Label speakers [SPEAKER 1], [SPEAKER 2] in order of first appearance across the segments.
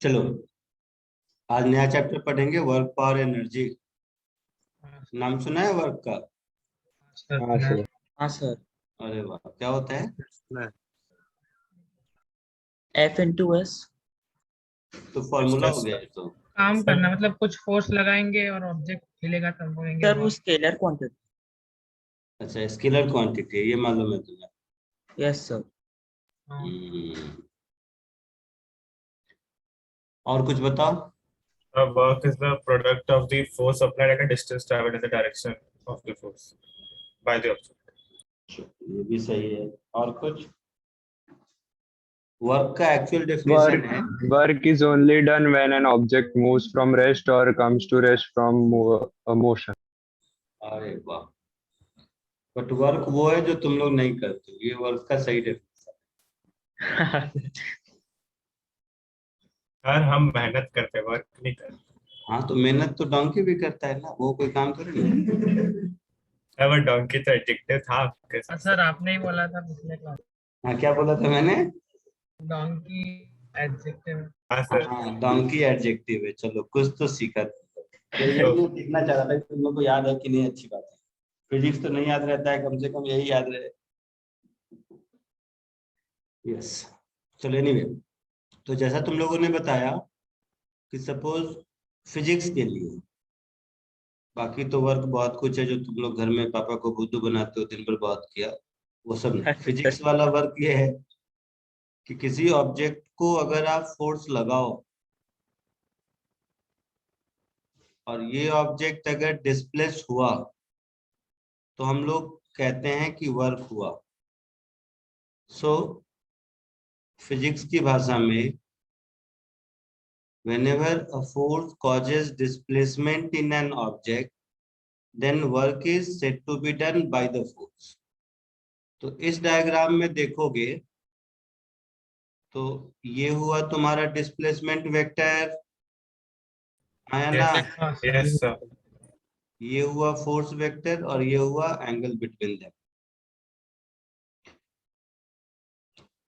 [SPEAKER 1] चलो, आज नया चैप्टर पढ़ेंगे, वर्क पावर एनर्जी। नाम सुना है वर्क का?
[SPEAKER 2] हाँ सर।
[SPEAKER 3] हाँ सर।
[SPEAKER 1] अरे वाह, क्या होता है?
[SPEAKER 3] F into S।
[SPEAKER 1] तो फॉर्मूला हो गया ये तो।
[SPEAKER 2] काम करना मतलब कुछ फोर्स लगाएंगे और ऑब्जेक्ट हिलेगा तब बोलेंगे
[SPEAKER 3] सर वो
[SPEAKER 2] वर्क।
[SPEAKER 3] Scalar quantity.
[SPEAKER 1] अच्छा, स्केलर क्वांटिटी है, ये मालूम है तुम्हें?
[SPEAKER 3] Yes sir.
[SPEAKER 1] हम्म, और कुछ बताओ।
[SPEAKER 4] Work is the product of the force applied at a distance traveled in the direction of the force by the object.
[SPEAKER 1] ये भी सही है। और कुछ? वर्क का एक्चुअल डेफिनेशन है।
[SPEAKER 5] Work is only done when an object moves from rest or comes to rest from motion.
[SPEAKER 1] अरे वाह, बट वर्क वो है जो तुम लोग नहीं करते हो, ये वर्क का सही डेफिनेशन।
[SPEAKER 4] यार हम मेहनत करते वर्क नहीं करते।
[SPEAKER 1] हाँ, तो मेहनत तो डोंकी भी करता है ना, वो कोई काम करे ना।
[SPEAKER 4] वो डोंकी तो एडजेक्टिव था आपके साथ।
[SPEAKER 2] सर आपने ही बोला था पिछले क्लास
[SPEAKER 1] हाँ, क्या बोला था मैंने?
[SPEAKER 2] Donkey adjective.
[SPEAKER 4] हाँ सर।
[SPEAKER 1] हाँ, डोंकी एडजेक्टिव है। चलो, कुछ तो सीखा। यही मैं सीखना चाह रहा था कि तुम लोग को याद है कि नहीं। अच्छी बात है, फिजिक्स तो नहीं याद रहता है, कम से कम यही याद रहे। यस। चलो, एनीवे, तो जैसा तुम लोगों ने बताया कि सपोज फिजिक्स के लिए, बाकी तो वर्क बहुत कुछ है जो तुम लोग घर में पापा को बुद्धू बनाते हो दिन भर, बहुत किया, वो सब नहीं। फिजिक्स वाला वर्क ये है कि किसी ऑब्जेक्ट को अगर आप फोर्स लगाओ और ये ऑब्जेक्ट अगर डिस्प्लेस हुआ तो हम लोग कहते हैं कि वर्क हुआ। सो फिजिक्स की भाषा में, whenever a force causes displacement in an object, then work is said to be done by the force. तो इस डायग्राम में देखोगे तो ये हुआ तुम्हारा डिस्प्लेसमेंट वेक्टर, आया ना?
[SPEAKER 4] Yes sir.
[SPEAKER 1] ये हुआ फोर्स वेक्टर और ये हुआ एंगल बिटवीन देम।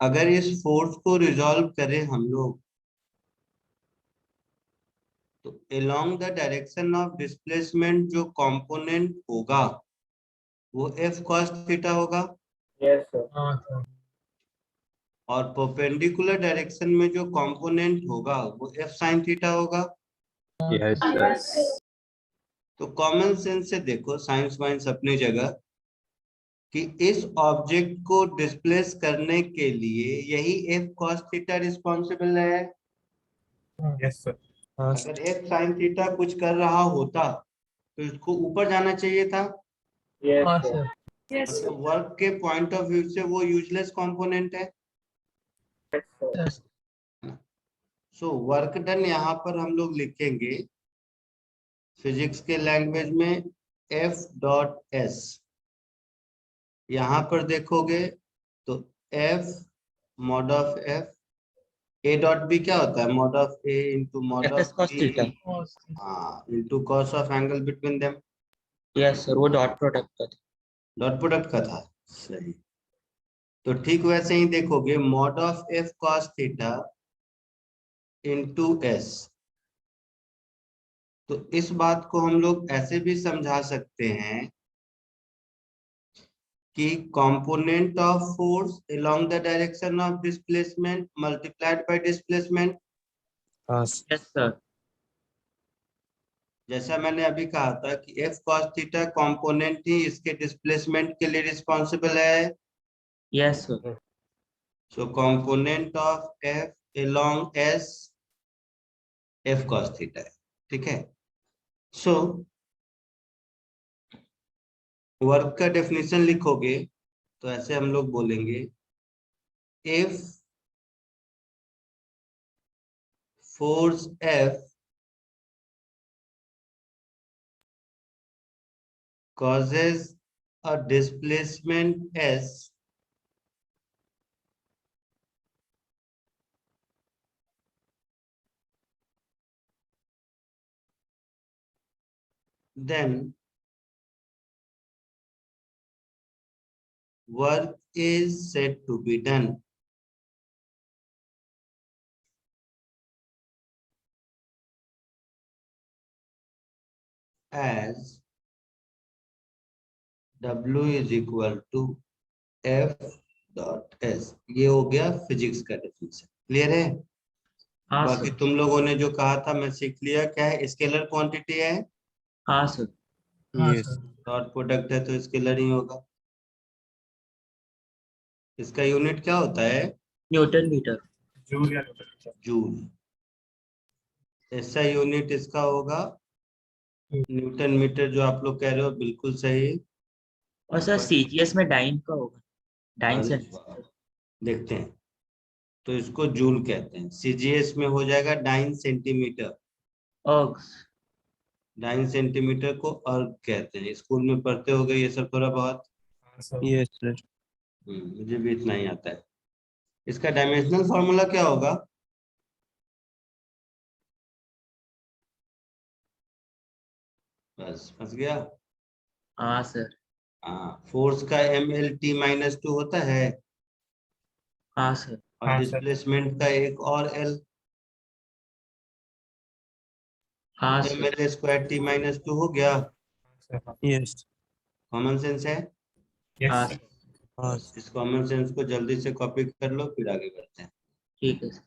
[SPEAKER 1] अगर इस फोर्स को रिजॉल्व करें हम लोग तो along the direction of displacement जो कंपोनेंट होगा वो एफ कॉस थीटा होगा।
[SPEAKER 4] Yes sir.
[SPEAKER 2] हाँ सर।
[SPEAKER 1] और परपेंडिकुलर डायरेक्शन में जो कंपोनेंट होगा वो एफ साइन थीटा होगा।
[SPEAKER 5] Yes, sir.
[SPEAKER 1] तो कॉमन सेंस से देखो, साइंस वाइंस अपनी जगह, कि इस ऑब्जेक्ट को डिस्प्लेस करने के लिए यही एफ कॉस थीटा रिस्पॉन्सिबल है।
[SPEAKER 4] Yes sir.
[SPEAKER 1] अगर एफ साइन थीटा कुछ कर रहा होता तो इसको ऊपर जाना चाहिए था।
[SPEAKER 2] हाँ सर।
[SPEAKER 1] मतलब वर्क के पॉइंट ऑफ व्यू से वो यूजलेस कंपोनेंट है। सो वर्क डन यहाँ पर हम लोग लिखेंगे फिजिक्स के लैंग्वेज में एफ डॉट एस। यहाँ पर देखोगे तो F mod of F, A dot B क्या होता है? Mod of A into mod
[SPEAKER 3] FS
[SPEAKER 1] of
[SPEAKER 3] cos
[SPEAKER 1] B,
[SPEAKER 3] theta.
[SPEAKER 1] हाँ, into cos of angle between them.
[SPEAKER 3] Yes sir, वो डॉट प्रोडक्ट का था।
[SPEAKER 1] डॉट प्रोडक्ट का था, सही। तो ठीक वैसे ही देखोगे, mod of F cos theta into S. तो इस बात को हम लोग ऐसे भी समझा सकते हैं कि component of force along the direction of displacement multiplied by displacement.
[SPEAKER 3] Yes sir.
[SPEAKER 1] जैसा मैंने अभी कहा था कि एफ कॉस थीटा कंपोनेंट ही इसके डिस्प्लेसमेंट के लिए रिस्पॉन्सिबल है।
[SPEAKER 3] Yes sir.
[SPEAKER 1] So component of F along S F cos theta है। ठीक है। सो वर्क का डेफिनेशन लिखोगे तो ऐसे हम लोग बोलेंगे, if force F causes a displacement s, then work is said to be done. as W is equal to F dot S। ये हो गया फिजिक्स का डेफिनेशन। क्लियर है?
[SPEAKER 3] हाँ
[SPEAKER 1] बाकी
[SPEAKER 3] सर।
[SPEAKER 1] तुम लोगों ने जो कहा था मैं सीख लिया। क्या है? स्केलर क्वांटिटी है,
[SPEAKER 3] हाँ सर।
[SPEAKER 2] हाँ
[SPEAKER 5] Yes.
[SPEAKER 2] सर।
[SPEAKER 1] डॉट प्रोडक्ट है तो स्केलर ही होगा। इसका यूनिट क्या होता है?
[SPEAKER 3] Newton metre.
[SPEAKER 4] जूल या न्यूटन।
[SPEAKER 1] जूल। ऐसा यूनिट इसका होगा न्यूटन मीटर। जो आप लोग कह रहे हो बिल्कुल सही।
[SPEAKER 3] और सर
[SPEAKER 1] बट
[SPEAKER 3] सीजीएस में डाइन का होगा, डाइन
[SPEAKER 1] अरे वाह,
[SPEAKER 3] सेंटीमीटर।
[SPEAKER 1] देखते हैं। तो इसको जूल कहते हैं। सीजीएस में हो जाएगा डाइन सेंटीमीटर।
[SPEAKER 3] अर्ग्स।
[SPEAKER 1] डाइन सेंटीमीटर को अर्ग कहते हैं। स्कूल में पढ़ते हो गए ये सब थोड़ा बहुत।
[SPEAKER 4] हाँ सर।
[SPEAKER 5] Yes, sir.
[SPEAKER 1] मुझे भी इतना ही आता है। इसका डायमेंशनल फॉर्मूला क्या होगा? बस फंस गया।
[SPEAKER 3] हाँ सर।
[SPEAKER 1] हाँ, फोर्स का mL/T - 2 होता है
[SPEAKER 3] हाँ सर।
[SPEAKER 1] और
[SPEAKER 4] हाँ सर।
[SPEAKER 1] डिस्प्लेसमेंट का एक और L,
[SPEAKER 3] हाँ
[SPEAKER 1] m
[SPEAKER 3] sir.
[SPEAKER 1] L square T - 2 हो गया।
[SPEAKER 4] हाँ
[SPEAKER 5] Yes.
[SPEAKER 1] कॉमन सेंस है।
[SPEAKER 3] हाँ
[SPEAKER 4] यस।
[SPEAKER 3] सर।
[SPEAKER 1] बस इस कॉमन सेंस को जल्दी से कॉपी कर लो फिर आगे बढ़ते हैं।
[SPEAKER 3] ठीक है सर।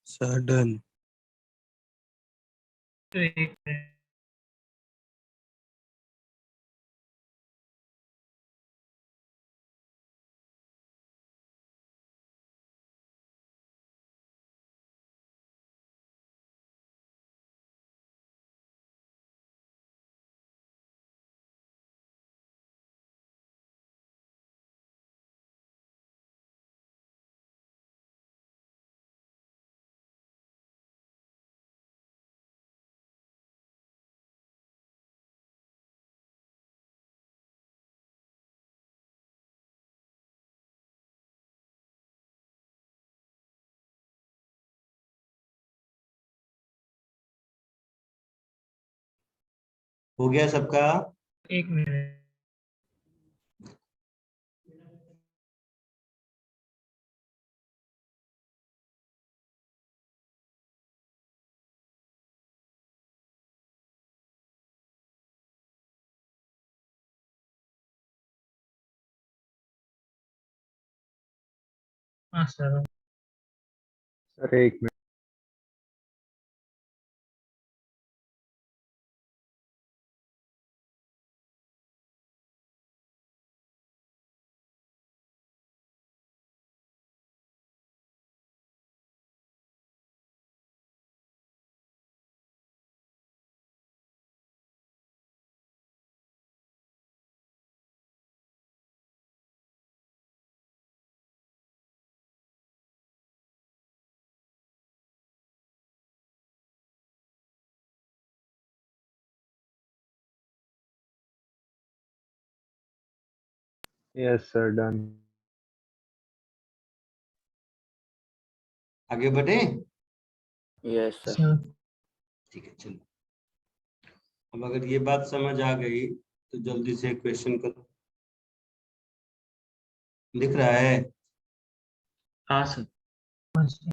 [SPEAKER 5] Sir, done.
[SPEAKER 2] तो एक मिनट।
[SPEAKER 1] हो गया सबका?
[SPEAKER 2] एक मिनट। हाँ सर।
[SPEAKER 5] सर एक मिनट। Yes sir done.
[SPEAKER 1] आगे बढ़े?
[SPEAKER 3] Yes, sir.
[SPEAKER 2] सर
[SPEAKER 1] ठीक है, चलो। अब अगर ये बात समझ आ गई तो जल्दी से क्वेश्चन करो। दिख रहा है?
[SPEAKER 3] हाँ सर।
[SPEAKER 2] हाँ सर।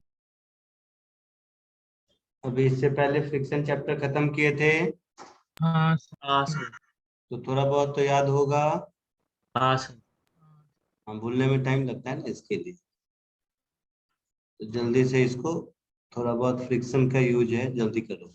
[SPEAKER 1] अभी इससे पहले फ्रिक्शन चैप्टर खत्म किए थे,
[SPEAKER 2] हाँ सर।
[SPEAKER 3] हाँ सर।
[SPEAKER 1] तो थोड़ा बहुत तो याद होगा।
[SPEAKER 3] हाँ सर।
[SPEAKER 1] हम भूलने में टाइम लगता है ना, इसके लिए तो जल्दी से इसको, थोड़ा बहुत फ्रिक्शन का यूज है, जल्दी करो।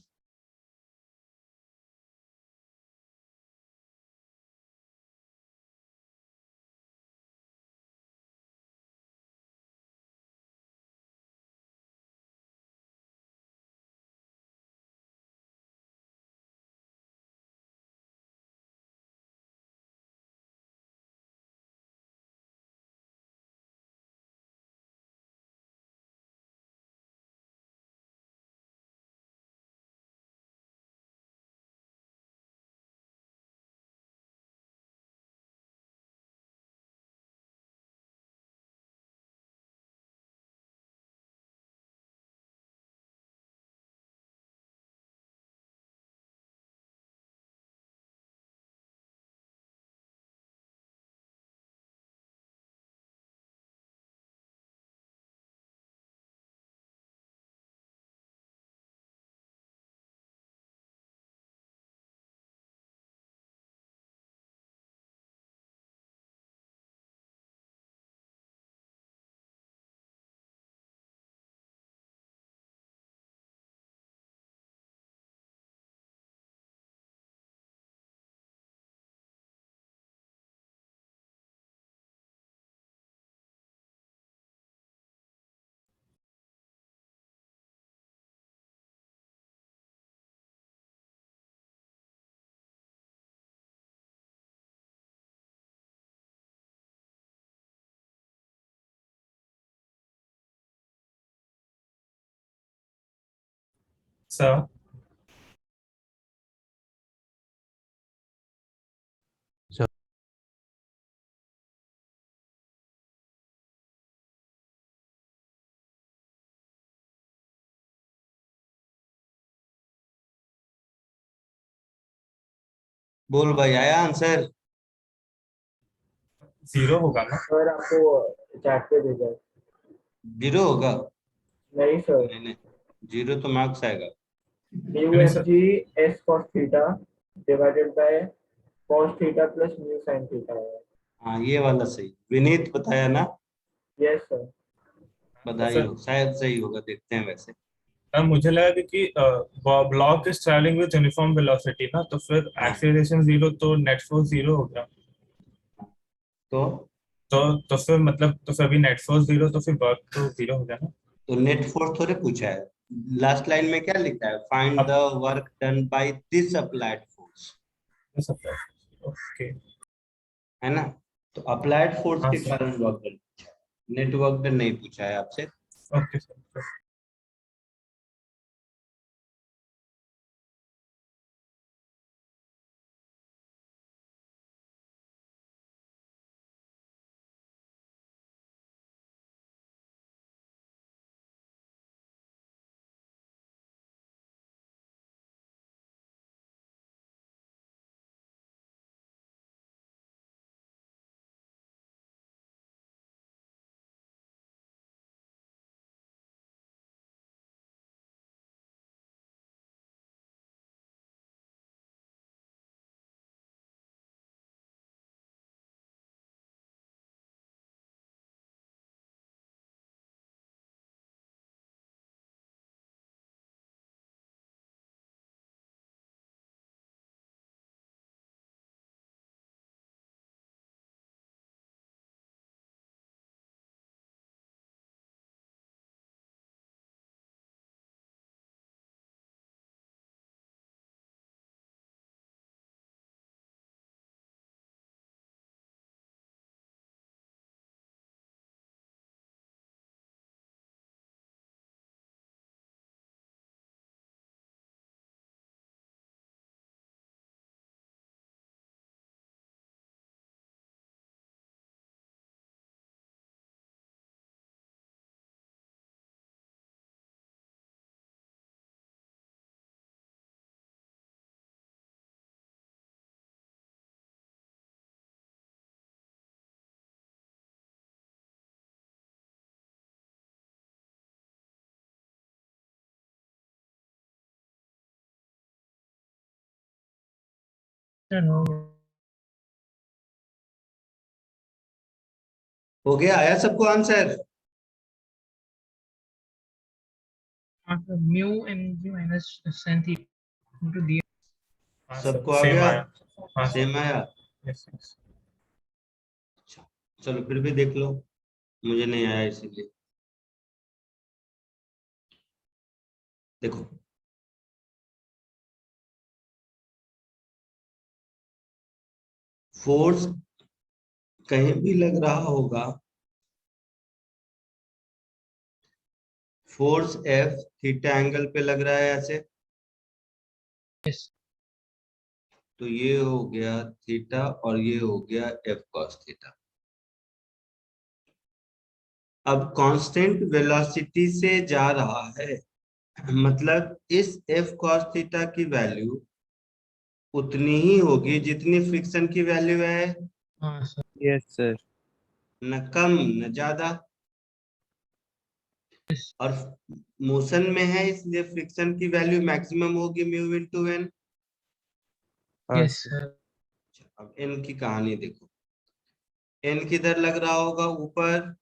[SPEAKER 4] Sir,
[SPEAKER 1] बोल भाई, आया आंसर?
[SPEAKER 4] 0 होगा ना?
[SPEAKER 6] सर आपको चैट पे भेजा है।
[SPEAKER 1] 0 होगा?
[SPEAKER 6] नहीं सर,
[SPEAKER 1] नहीं नहीं, 0 तो मार्क्स आएगा।
[SPEAKER 6] म्यू
[SPEAKER 4] नहीं
[SPEAKER 6] F
[SPEAKER 4] sir.
[SPEAKER 6] G S cos theta divided by cos theta plus mu sine theta है।
[SPEAKER 1] हाँ, ये वाला सही, विनीत बताया ना?
[SPEAKER 6] Yes sir.
[SPEAKER 1] बधाई
[SPEAKER 4] सर,
[SPEAKER 1] हो, शायद सही होगा, देखते हैं वैसे।
[SPEAKER 4] मुझे लगा कि block is travelling with uniform velocity ना, तो फिर
[SPEAKER 1] हाँ,
[SPEAKER 4] एक्सीलरेशन 0 तो नेट फोर्स 0 हो गया।
[SPEAKER 1] तो
[SPEAKER 4] तो फिर मतलब तो फिर अभी नेट फोर्स 0 तो फिर वर्क तो 0 हो गया ना।
[SPEAKER 1] नेट फोर्स थोड़े पूछा है। लास्ट लाइन में क्या लिखा है? फाइंड
[SPEAKER 4] अब
[SPEAKER 1] the work done by this applied force,
[SPEAKER 4] okay.
[SPEAKER 1] है ना? तो अप्लाइड फोर्स
[SPEAKER 4] हाँ
[SPEAKER 1] के
[SPEAKER 4] सर।
[SPEAKER 1] कारण वर्क डन पूछा है, नेटवर्क डन नहीं पूछा है आपसे।
[SPEAKER 4] Okay sir.
[SPEAKER 2] सर हो गया।
[SPEAKER 1] हो गया, आया सबको आंसर?
[SPEAKER 2] हाँ sir, mu m g minus sine theta into d.
[SPEAKER 4] हाँ
[SPEAKER 1] सबको
[SPEAKER 4] सर
[SPEAKER 1] आ
[SPEAKER 4] सेम
[SPEAKER 1] गया?
[SPEAKER 4] आया। हाँ
[SPEAKER 1] सेम आया?
[SPEAKER 4] Yes yes.
[SPEAKER 1] अच्छा, चलो फिर भी देख लो, मुझे नहीं आया इसीलिए। देखो, फोर्स कहीं भी लग रहा होगा, फोर्स एफ थीटा एंगल पे लग रहा है ऐसे,
[SPEAKER 2] यस
[SPEAKER 1] तो ये हो गया थीटा और ये हो गया एफ कॉस थीटा। अब कांस्टेंट वेलोसिटी से जा रहा है, मतलब इस एफ कॉस थीटा की वैल्यू उतनी ही होगी जितनी फ्रिक्शन की वैल्यू है,
[SPEAKER 2] हाँ सर।
[SPEAKER 5] Yes, sir.
[SPEAKER 1] न कम न ज्यादा। और मोशन में है इसलिए फ्रिक्शन की वैल्यू मैक्सिमम होगी mu into n.
[SPEAKER 2] Yes sir.
[SPEAKER 1] अब एन की कहानी देखो, एन किधर लग रहा होगा? ऊपर।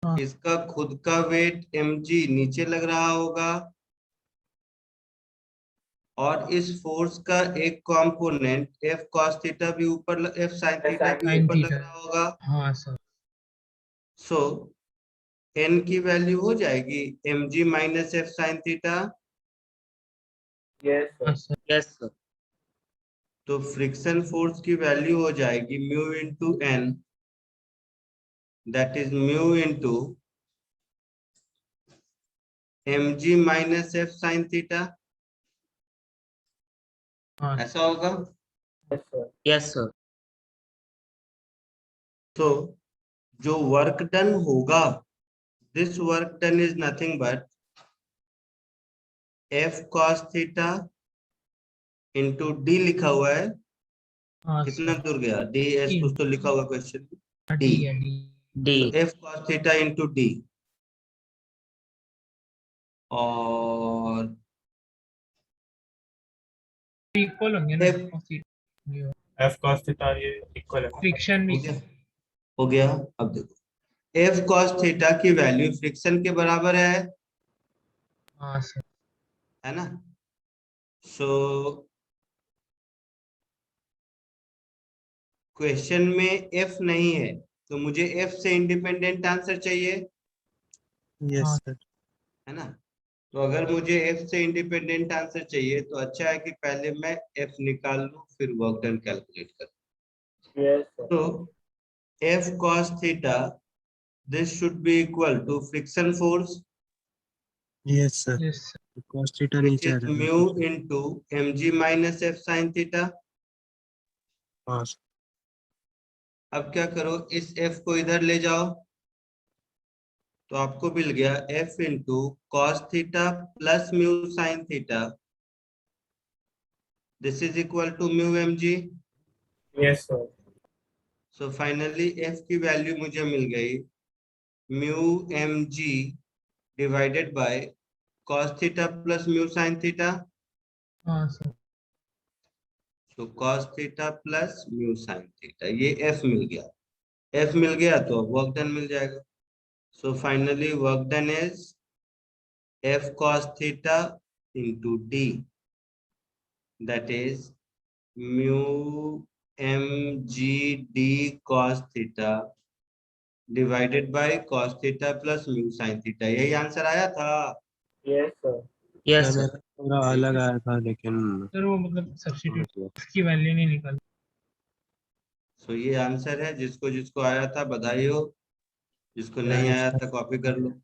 [SPEAKER 2] हाँ।
[SPEAKER 1] इसका खुद का वेट mg नीचे लग रहा होगा, और इस फोर्स का एक कंपोनेंट एफ cos थीटा भी ऊपर, एफ sin थीटा भी
[SPEAKER 2] साइन
[SPEAKER 1] ऊपर लग
[SPEAKER 2] थीटा।
[SPEAKER 1] रहा होगा।
[SPEAKER 2] हाँ सर।
[SPEAKER 1] सो एन की वैल्यू हो जाएगी mg minus f sin theta.
[SPEAKER 6] Yes,
[SPEAKER 2] हाँ
[SPEAKER 6] sir.
[SPEAKER 2] सर।
[SPEAKER 3] Yes, sir.
[SPEAKER 1] तो फ्रिक्शन फोर्स की वैल्यू हो जाएगी mu into n, that is mu into mg minus f sin theta.
[SPEAKER 2] हाँ
[SPEAKER 1] ऐसा होगा।
[SPEAKER 6] Yes, sir.
[SPEAKER 3] Yes, sir.
[SPEAKER 1] तो जो वर्क डन होगा, this work done is nothing but F cos theta into D लिखा हुआ है।
[SPEAKER 2] हाँ
[SPEAKER 1] कितना
[SPEAKER 2] सर।
[SPEAKER 1] दूर गया? डी एस कुछ तो लिखा हुआ क्वेश्चन में, डी।
[SPEAKER 2] डी है डी।
[SPEAKER 1] तो
[SPEAKER 3] D.
[SPEAKER 1] F cos theta into D, और
[SPEAKER 2] इक्वल होंगे ना
[SPEAKER 1] एफ
[SPEAKER 4] एफ cos थीटा ये इक्वल है।
[SPEAKER 2] फ्रिक्शन
[SPEAKER 1] हो
[SPEAKER 2] भी।
[SPEAKER 1] गया, हो गया। अब देखो, एफ cos थीटा की वैल्यू फ्रिक्शन के बराबर
[SPEAKER 2] हाँ सर।
[SPEAKER 1] है ना? सो क्वेश्चन में एफ नहीं है, तो मुझे एफ से इंडिपेंडेंट आंसर चाहिए,
[SPEAKER 5] Yes,
[SPEAKER 2] हाँ
[SPEAKER 5] sir.
[SPEAKER 1] है ना? तो अगर मुझे एफ से इंडिपेंडेंट आंसर चाहिए तो अच्छा है कि पहले मैं एफ निकाल लूं, फिर वर्क डन कैलकुलेट करूं।
[SPEAKER 6] Yes, sir.
[SPEAKER 1] तो F cos theta, this should be equal to friction force,
[SPEAKER 5] Yes, sir.
[SPEAKER 2] Yes sir.
[SPEAKER 5] Cos theta
[SPEAKER 1] which
[SPEAKER 5] नीचे आ
[SPEAKER 1] is
[SPEAKER 5] रहा
[SPEAKER 1] mu
[SPEAKER 5] है।
[SPEAKER 1] into mg minus f sin theta।
[SPEAKER 5] हाँ,
[SPEAKER 1] अब क्या करो, इस f को इधर ले जाओ, तो आपको मिल गया f into cos theta plus mu sin theta, this is equal to mu mg।
[SPEAKER 6] Yes, sir.
[SPEAKER 1] so finally f की वैल्यू मुझे मिल गई mu mg divided by cos theta plus mu sin theta.
[SPEAKER 2] हाँ सर।
[SPEAKER 1] तो cos theta plus mu sin theta, ये f मिल गया। f मिल गया तो अब वर्क डन मिल जाएगा। So finally work done is f cos theta into d, that is mu mg d cos theta divided by cos theta plus mu sin theta। यही answer आया था।
[SPEAKER 6] Yes, sir.
[SPEAKER 3] Yes, sir.
[SPEAKER 5] मेरा थोड़ा
[SPEAKER 1] ठीक
[SPEAKER 5] अलग
[SPEAKER 1] है,
[SPEAKER 5] आया था लेकिन
[SPEAKER 2] सर वो मतलब
[SPEAKER 5] समझ
[SPEAKER 2] सब्स्टिट्यूट
[SPEAKER 5] गया।
[SPEAKER 2] की वैल्यू नहीं निकाली।
[SPEAKER 1] सो ये आंसर है। जिसको जिसको आया था बधाई हो, जिसको नहीं
[SPEAKER 5] Thanks.
[SPEAKER 1] आया था कॉपी कर लो।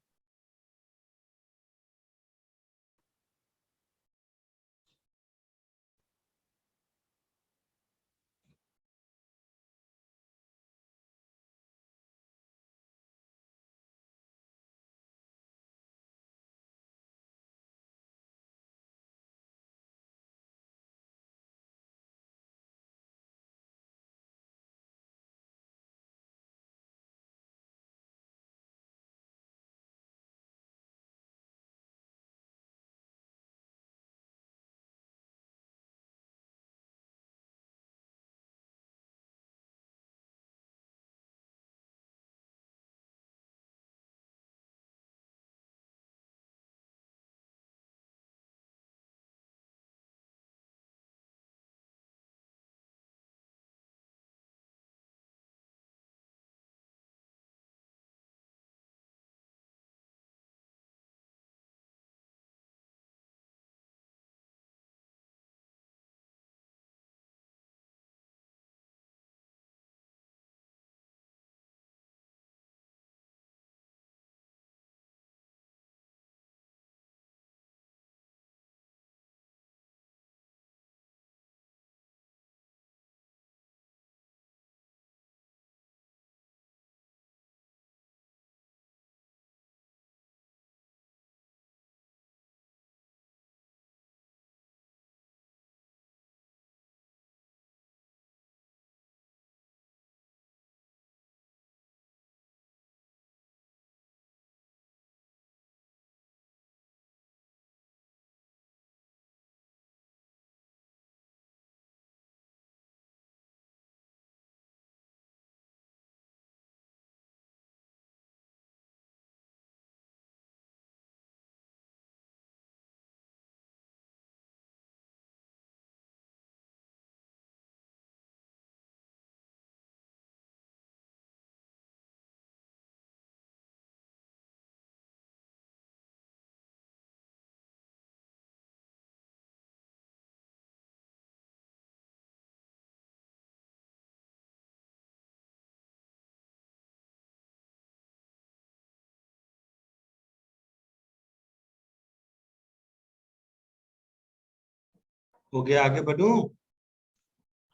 [SPEAKER 1] हो गया, आगे बढ़ूं?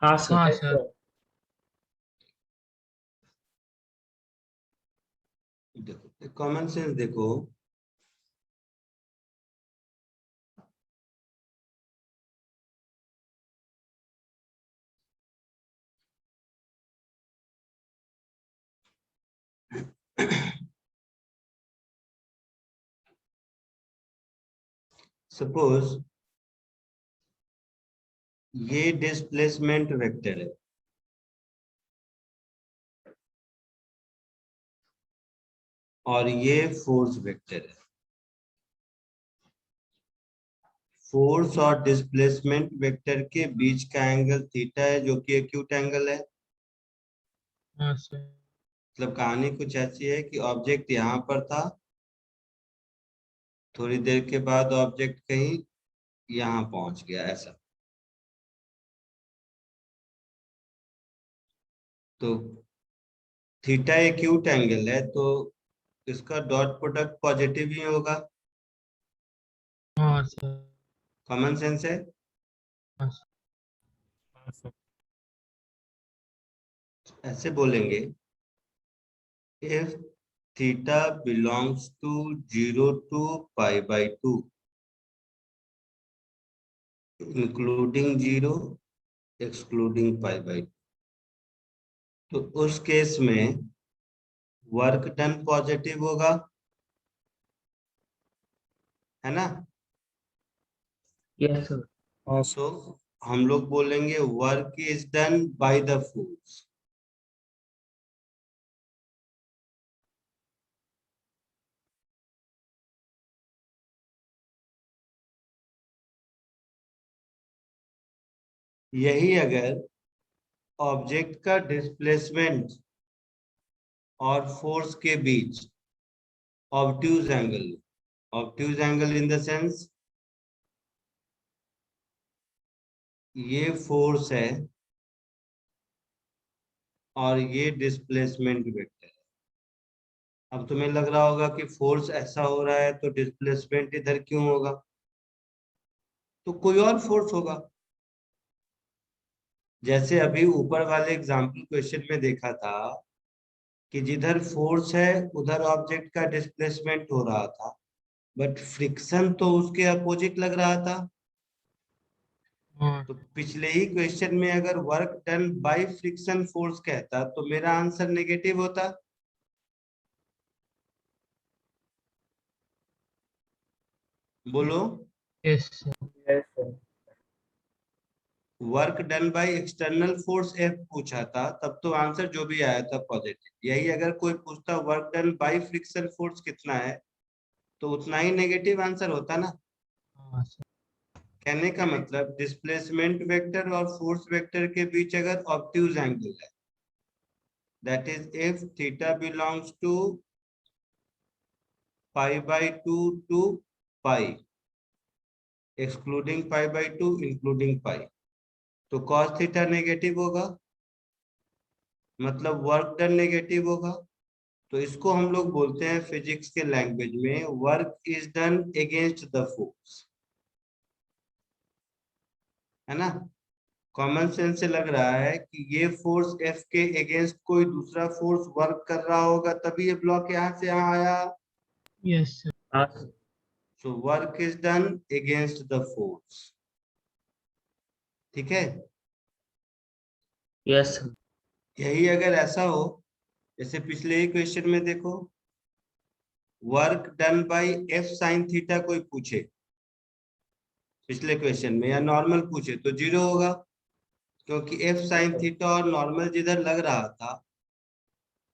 [SPEAKER 3] हाँ सर।
[SPEAKER 2] हाँ
[SPEAKER 6] Yes,
[SPEAKER 2] सर।
[SPEAKER 6] sir.
[SPEAKER 1] देखो कॉमन सेंस देखो, सपोज ये डिस्प्लेसमेंट वेक्टर है और ये फोर्स वेक्टर है। फोर्स और डिस्प्लेसमेंट वेक्टर के बीच का एंगल थीटा है, जो कि एक्यूट एंगल है।
[SPEAKER 2] हाँ सर।
[SPEAKER 1] मतलब कहानी कुछ ऐसी है कि ऑब्जेक्ट यहाँ पर था, थोड़ी देर के बाद ऑब्जेक्ट कहीं यहाँ पहुंच गया, ऐसा। तो थीटा एक्यूट एंगल है, तो इसका डॉट प्रोडक्ट पॉजिटिव ही होगा।
[SPEAKER 2] हाँ सर।
[SPEAKER 1] कॉमन सेंस है।
[SPEAKER 2] हाँ सर।
[SPEAKER 4] हाँ सर।
[SPEAKER 1] ऐसे बोलेंगे, if theta belongs to 0 to pi by 2 including 0 excluding pi by 2, तो उस केस में वर्क डन पॉजिटिव होगा, है ना?
[SPEAKER 3] Yes sir.
[SPEAKER 4] हाँ
[SPEAKER 1] तो हम लोग बोलेंगे work is done by the force. यही अगर ऑब्जेक्ट का डिस्प्लेसमेंट और फोर्स के बीच obtuse angle in the sense ये फोर्स है और ये डिस्प्लेसमेंट वेक्टर है। अब तुम्हें लग रहा होगा कि फोर्स ऐसा हो रहा है तो डिस्प्लेसमेंट इधर क्यों होगा? तो कोई और फोर्स होगा। जैसे अभी ऊपर वाले एग्जाम्पल क्वेश्चन में देखा था कि जिधर फोर्स है उधर ऑब्जेक्ट का डिस्प्लेसमेंट हो रहा था, बट फ्रिक्शन तो उसके अपोजिट लग रहा था।
[SPEAKER 2] हाँ
[SPEAKER 1] तो पिछले ही क्वेश्चन में अगर work done by friction force कहता तो मेरा आंसर नेगेटिव होता। बोलो।
[SPEAKER 2] Yes sir.
[SPEAKER 6] Yes, sir.
[SPEAKER 1] Work done by external force F पूछा था, तब तो आंसर जो भी आया था पॉजिटिव। यही अगर कोई पूछता work done by friction force कितना है, तो उतना ही नेगेटिव आंसर होता ना।
[SPEAKER 2] हाँ सर।
[SPEAKER 1] कहने का मतलब डिस्प्लेसमेंट वेक्टर और फोर्स वेक्टर के बीच अगर ऑब्ट्यूज एंगल है, that is if theta belongs to pi by 2 to pi excluding pi by 2 including pi, तो cos थीटा नेगेटिव होगा, मतलब वर्क डन नेगेटिव होगा। तो इसको हम लोग बोलते हैं फिजिक्स के लैंग्वेज में work is done against the force, है ना? कॉमन सेंस से लग रहा है कि ये फोर्स एफ के अगेंस्ट कोई दूसरा फोर्स वर्क कर रहा होगा, तभी ये ब्लॉक यहाँ से यहाँ आया।
[SPEAKER 2] Yes sir.
[SPEAKER 3] हाँ sir.
[SPEAKER 1] So work is done against the force. ठीक है?
[SPEAKER 3] Yes sir.
[SPEAKER 1] यही अगर ऐसा हो, जैसे पिछले ही क्वेश्चन में देखो, work done bye F sine theta कोई पूछे पिछले क्वेश्चन में, या नॉर्मल पूछे, तो 0 होगा, क्योंकि एफ साइन थीटा और नॉर्मल जिधर लग रहा था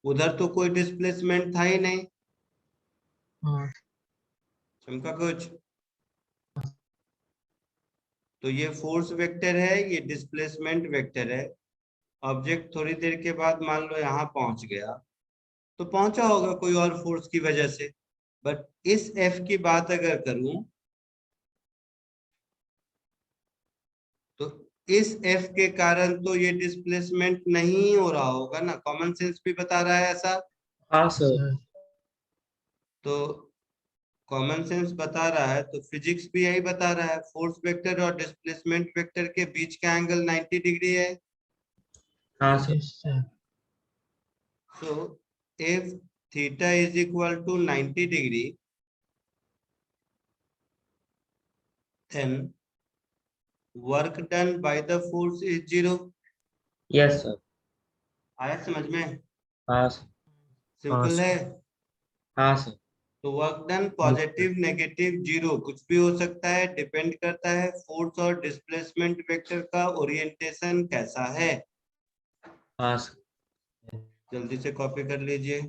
[SPEAKER 1] उधर तो कोई डिस्प्लेसमेंट था ही नहीं।
[SPEAKER 2] हाँ
[SPEAKER 1] चमका कुछ? तो ये फोर्स वेक्टर है, ये डिस्प्लेसमेंट वेक्टर है। ऑब्जेक्ट थोड़ी देर के बाद मान लो यहाँ पहुंच गया, तो पहुंचा होगा कोई और फोर्स की वजह से। बट इस एफ की बात अगर करूं तो इस एफ के कारण तो ये डिस्प्लेसमेंट नहीं हो रहा होगा ना, कॉमन सेंस भी बता रहा है ऐसा।
[SPEAKER 3] हाँ सर।
[SPEAKER 2] सर।
[SPEAKER 1] तो कॉमन सेंस बता रहा है तो फिजिक्स भी यही बता रहा है, फोर्स वेक्टर और डिस्प्लेसमेंट वेक्टर के बीच का एंगल 90 डिग्री है।
[SPEAKER 3] हाँ sir.
[SPEAKER 2] Yes, sir.
[SPEAKER 1] So if theta is equal to 90 degree, then work done by the force is 0.
[SPEAKER 3] Yes sir.
[SPEAKER 1] आया समझ में?
[SPEAKER 3] हाँ सर।
[SPEAKER 1] सिंपल है।
[SPEAKER 3] हाँ सर।
[SPEAKER 1] तो work done positive negative zero कुछ भी हो सकता है, डिपेंड करता है फोर्स और डिस्प्लेसमेंट वेक्टर का ओरिएंटेशन कैसा है।
[SPEAKER 3] हाँ सर।
[SPEAKER 1] जल्दी से कॉपी कर लीजिए।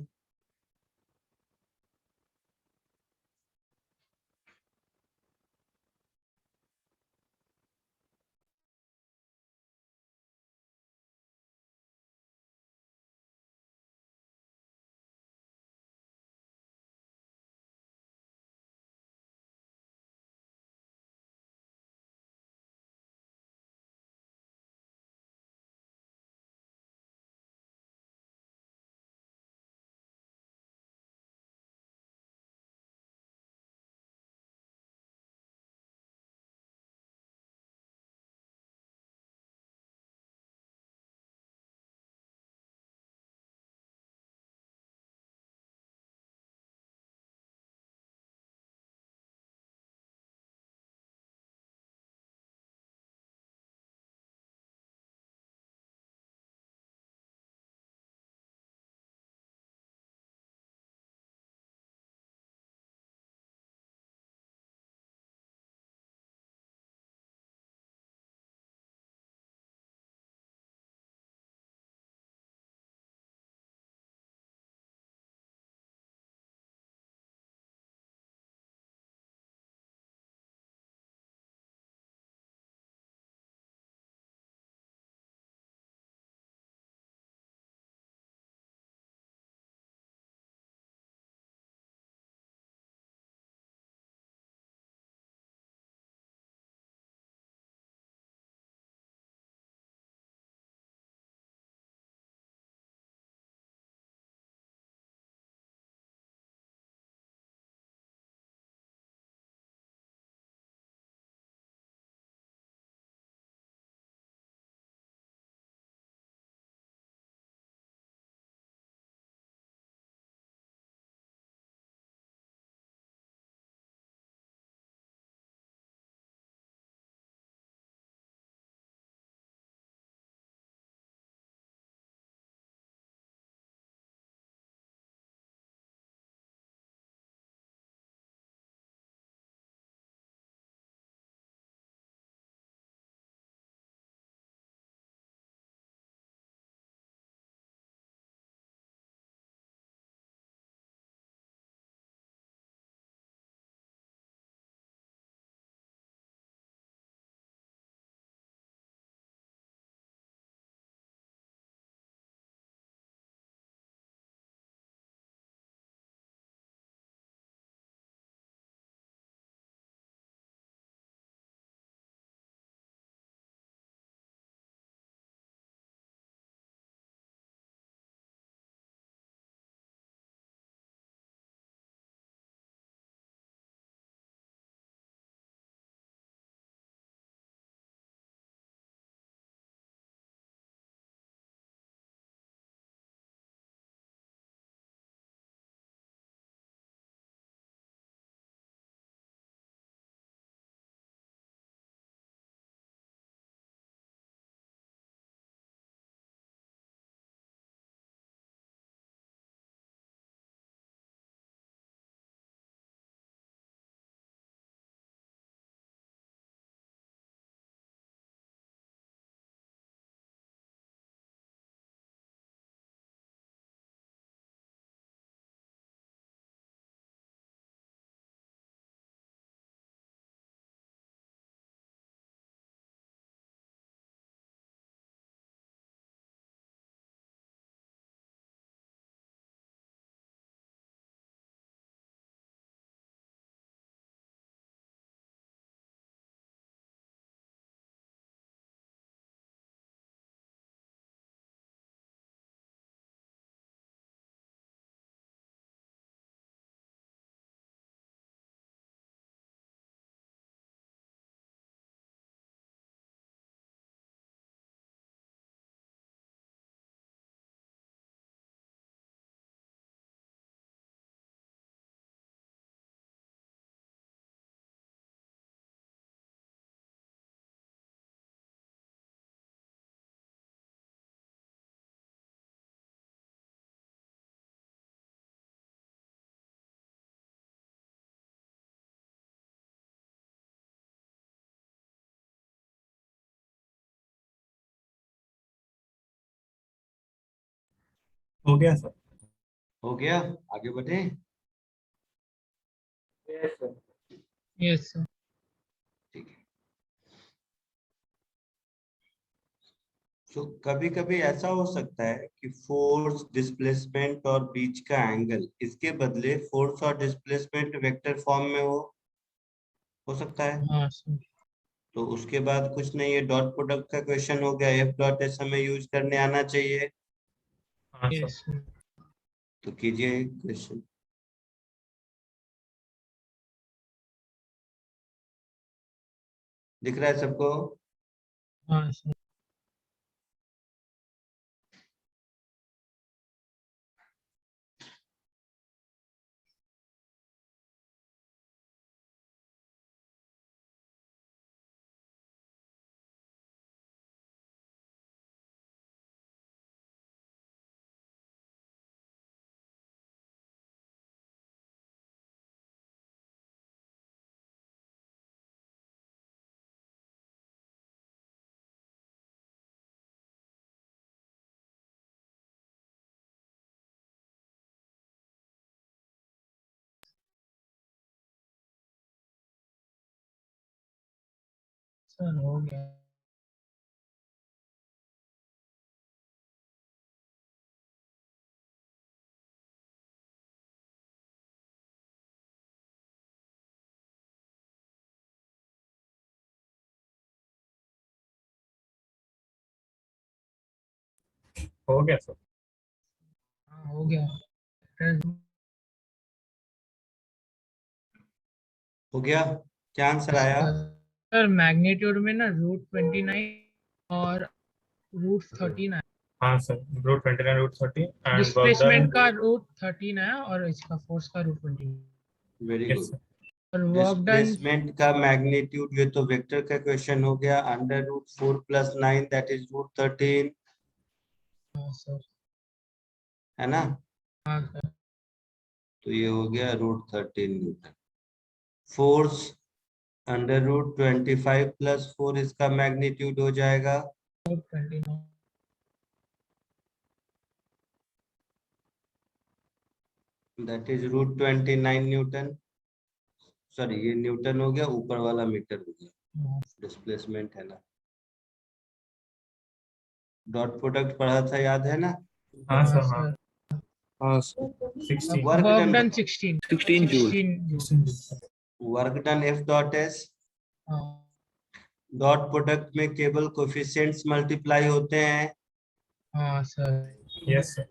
[SPEAKER 4] हो गया सर।
[SPEAKER 1] हो गया, आगे बढ़े।
[SPEAKER 6] Yes, sir.
[SPEAKER 2] Yes, sir.
[SPEAKER 1] ठीक है। तो कभी कभी ऐसा हो सकता है कि फोर्स, डिस्प्लेसमेंट और बीच का एंगल, इसके बदले फोर्स और डिस्प्लेसमेंट वेक्टर फॉर्म में हो सकता है।
[SPEAKER 2] हाँ सर।
[SPEAKER 1] तो उसके बाद कुछ नहीं, ये डॉट प्रोडक्ट का क्वेश्चन हो गया, एफ डॉट एस हमें यूज करने आना चाहिए।
[SPEAKER 4] हाँ सर।
[SPEAKER 2] Yes, sir.
[SPEAKER 1] तो कीजिए क्वेश्चन। दिख रहा है सबको?
[SPEAKER 2] हाँ सर। सर हो गया।
[SPEAKER 4] हो गया सर।
[SPEAKER 2] हाँ हो गया। Sir,
[SPEAKER 1] हो गया, क्या आंसर आया?
[SPEAKER 2] सर मैग्नीट्यूड में ना √29 और √13 आया।
[SPEAKER 4] हाँ sir, √29 √30 and work
[SPEAKER 2] displacement
[SPEAKER 4] done.
[SPEAKER 2] का √13 आया और इसका फोर्स का √20
[SPEAKER 1] वेरी
[SPEAKER 4] यस
[SPEAKER 1] गुड।
[SPEAKER 4] सर।
[SPEAKER 2] और वर्क डन।
[SPEAKER 1] डिस्प्लेसमेंट का मैग्नीट्यूड, ये तो वेक्टर का क्वेश्चन हो गया, √4 + 9 दैट इज √13,
[SPEAKER 2] हाँ सर।
[SPEAKER 1] है ना?
[SPEAKER 2] हाँ सर।
[SPEAKER 1] तो ये हो गया √13 न्यूटन। फोर्स √25 + 4 इसका मैग्नीट्यूड हो जाएगा
[SPEAKER 2] √29।
[SPEAKER 1] That is √29 Newton. सॉरी, ये न्यूटन हो गया, ऊपर वाला मीटर हो गया, डिस्प्लेसमेंट है ना। डॉट प्रोडक्ट पढ़ा था, याद है ना?
[SPEAKER 4] हाँ
[SPEAKER 2] हाँ
[SPEAKER 4] सर। हाँ।
[SPEAKER 2] सर।
[SPEAKER 5] हाँ
[SPEAKER 4] 16।
[SPEAKER 1] वर्क
[SPEAKER 2] वर्क
[SPEAKER 1] डन
[SPEAKER 2] डन
[SPEAKER 1] बताओ।
[SPEAKER 2] 16।
[SPEAKER 5] 16 joule.
[SPEAKER 2] 16
[SPEAKER 1] work done F dot S.
[SPEAKER 2] हाँ।
[SPEAKER 1] डॉट प्रोडक्ट में केवल कोफिशिएंट्स मल्टीप्लाई होते हैं,
[SPEAKER 2] हाँ सर।
[SPEAKER 4] Yes sir.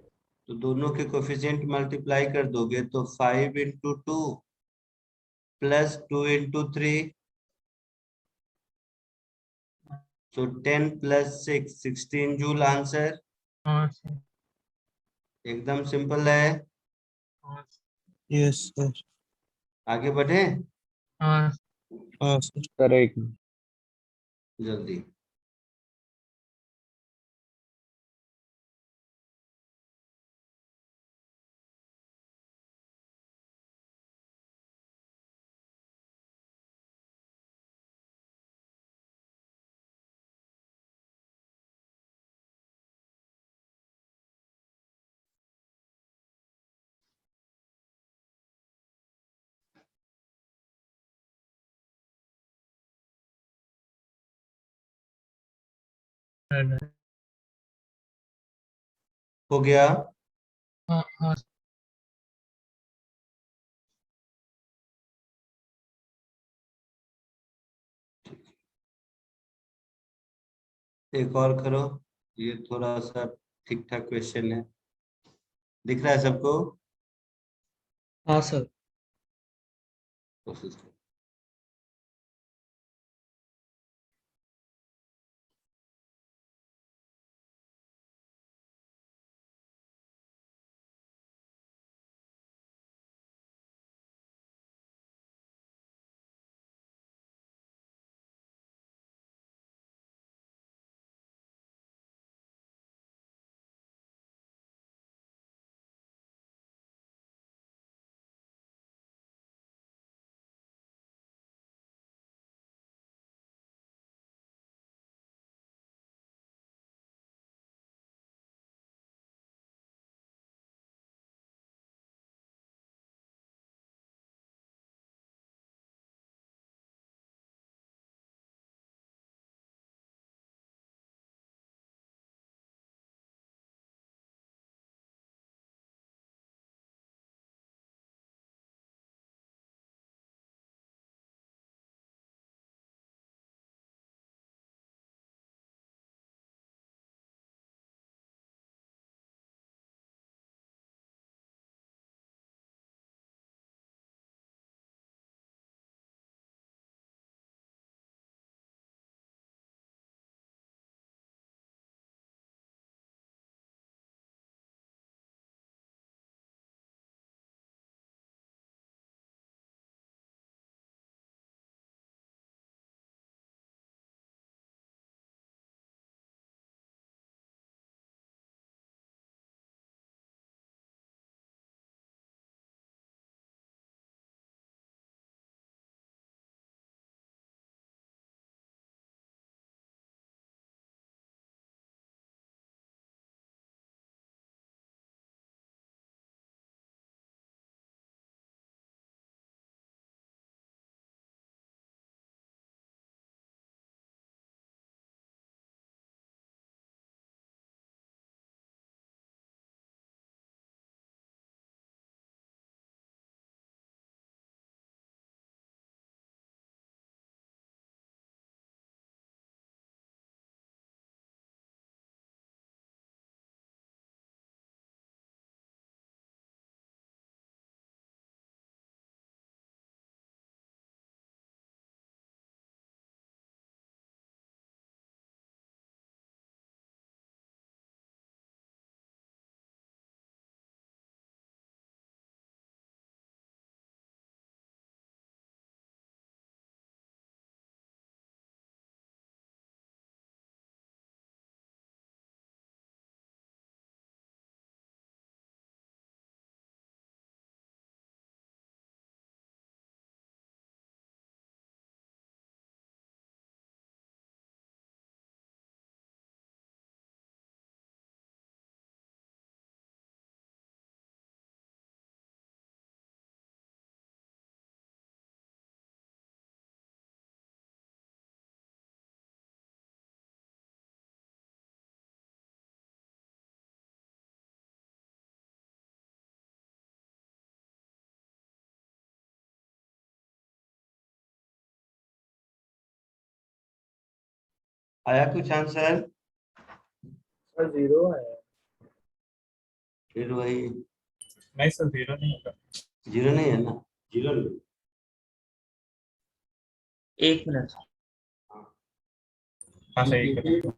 [SPEAKER 1] तो दोनों के कोफिशिएंट मल्टीप्लाई कर दोगे तो 5 × 2 + 2 × 3, so 10 + 6 16 जूल आंसर।
[SPEAKER 2] हाँ सर।
[SPEAKER 1] एकदम सिंपल है।
[SPEAKER 2] हाँ
[SPEAKER 5] यस सर।
[SPEAKER 1] आगे बढ़े
[SPEAKER 2] हाँ।
[SPEAKER 5] हाँ सर, करेक्ट।
[SPEAKER 1] जल्दी। हो गया।
[SPEAKER 2] हाँ हाँ।
[SPEAKER 1] एक और करो, ये थोड़ा सा ठीक ठाक क्वेश्चन है। दिख रहा है सबको?
[SPEAKER 3] हाँ सर।
[SPEAKER 1] कोशिश करो। आया कुछ आंसर?
[SPEAKER 6] सर 0 है।
[SPEAKER 1] फिर वही
[SPEAKER 4] नहीं सर, 0 नहीं होगा।
[SPEAKER 1] 0 नहीं है ना? 0 नहीं।
[SPEAKER 3] 1 मिनट।
[SPEAKER 4] हाँ सही है।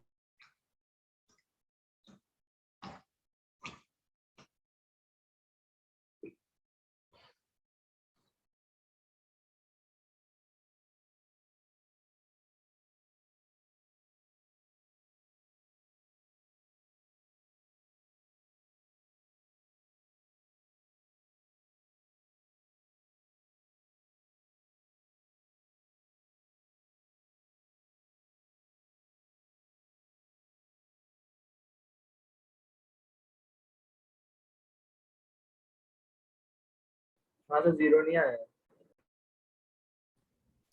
[SPEAKER 6] हाँ सर 0 नहीं आया।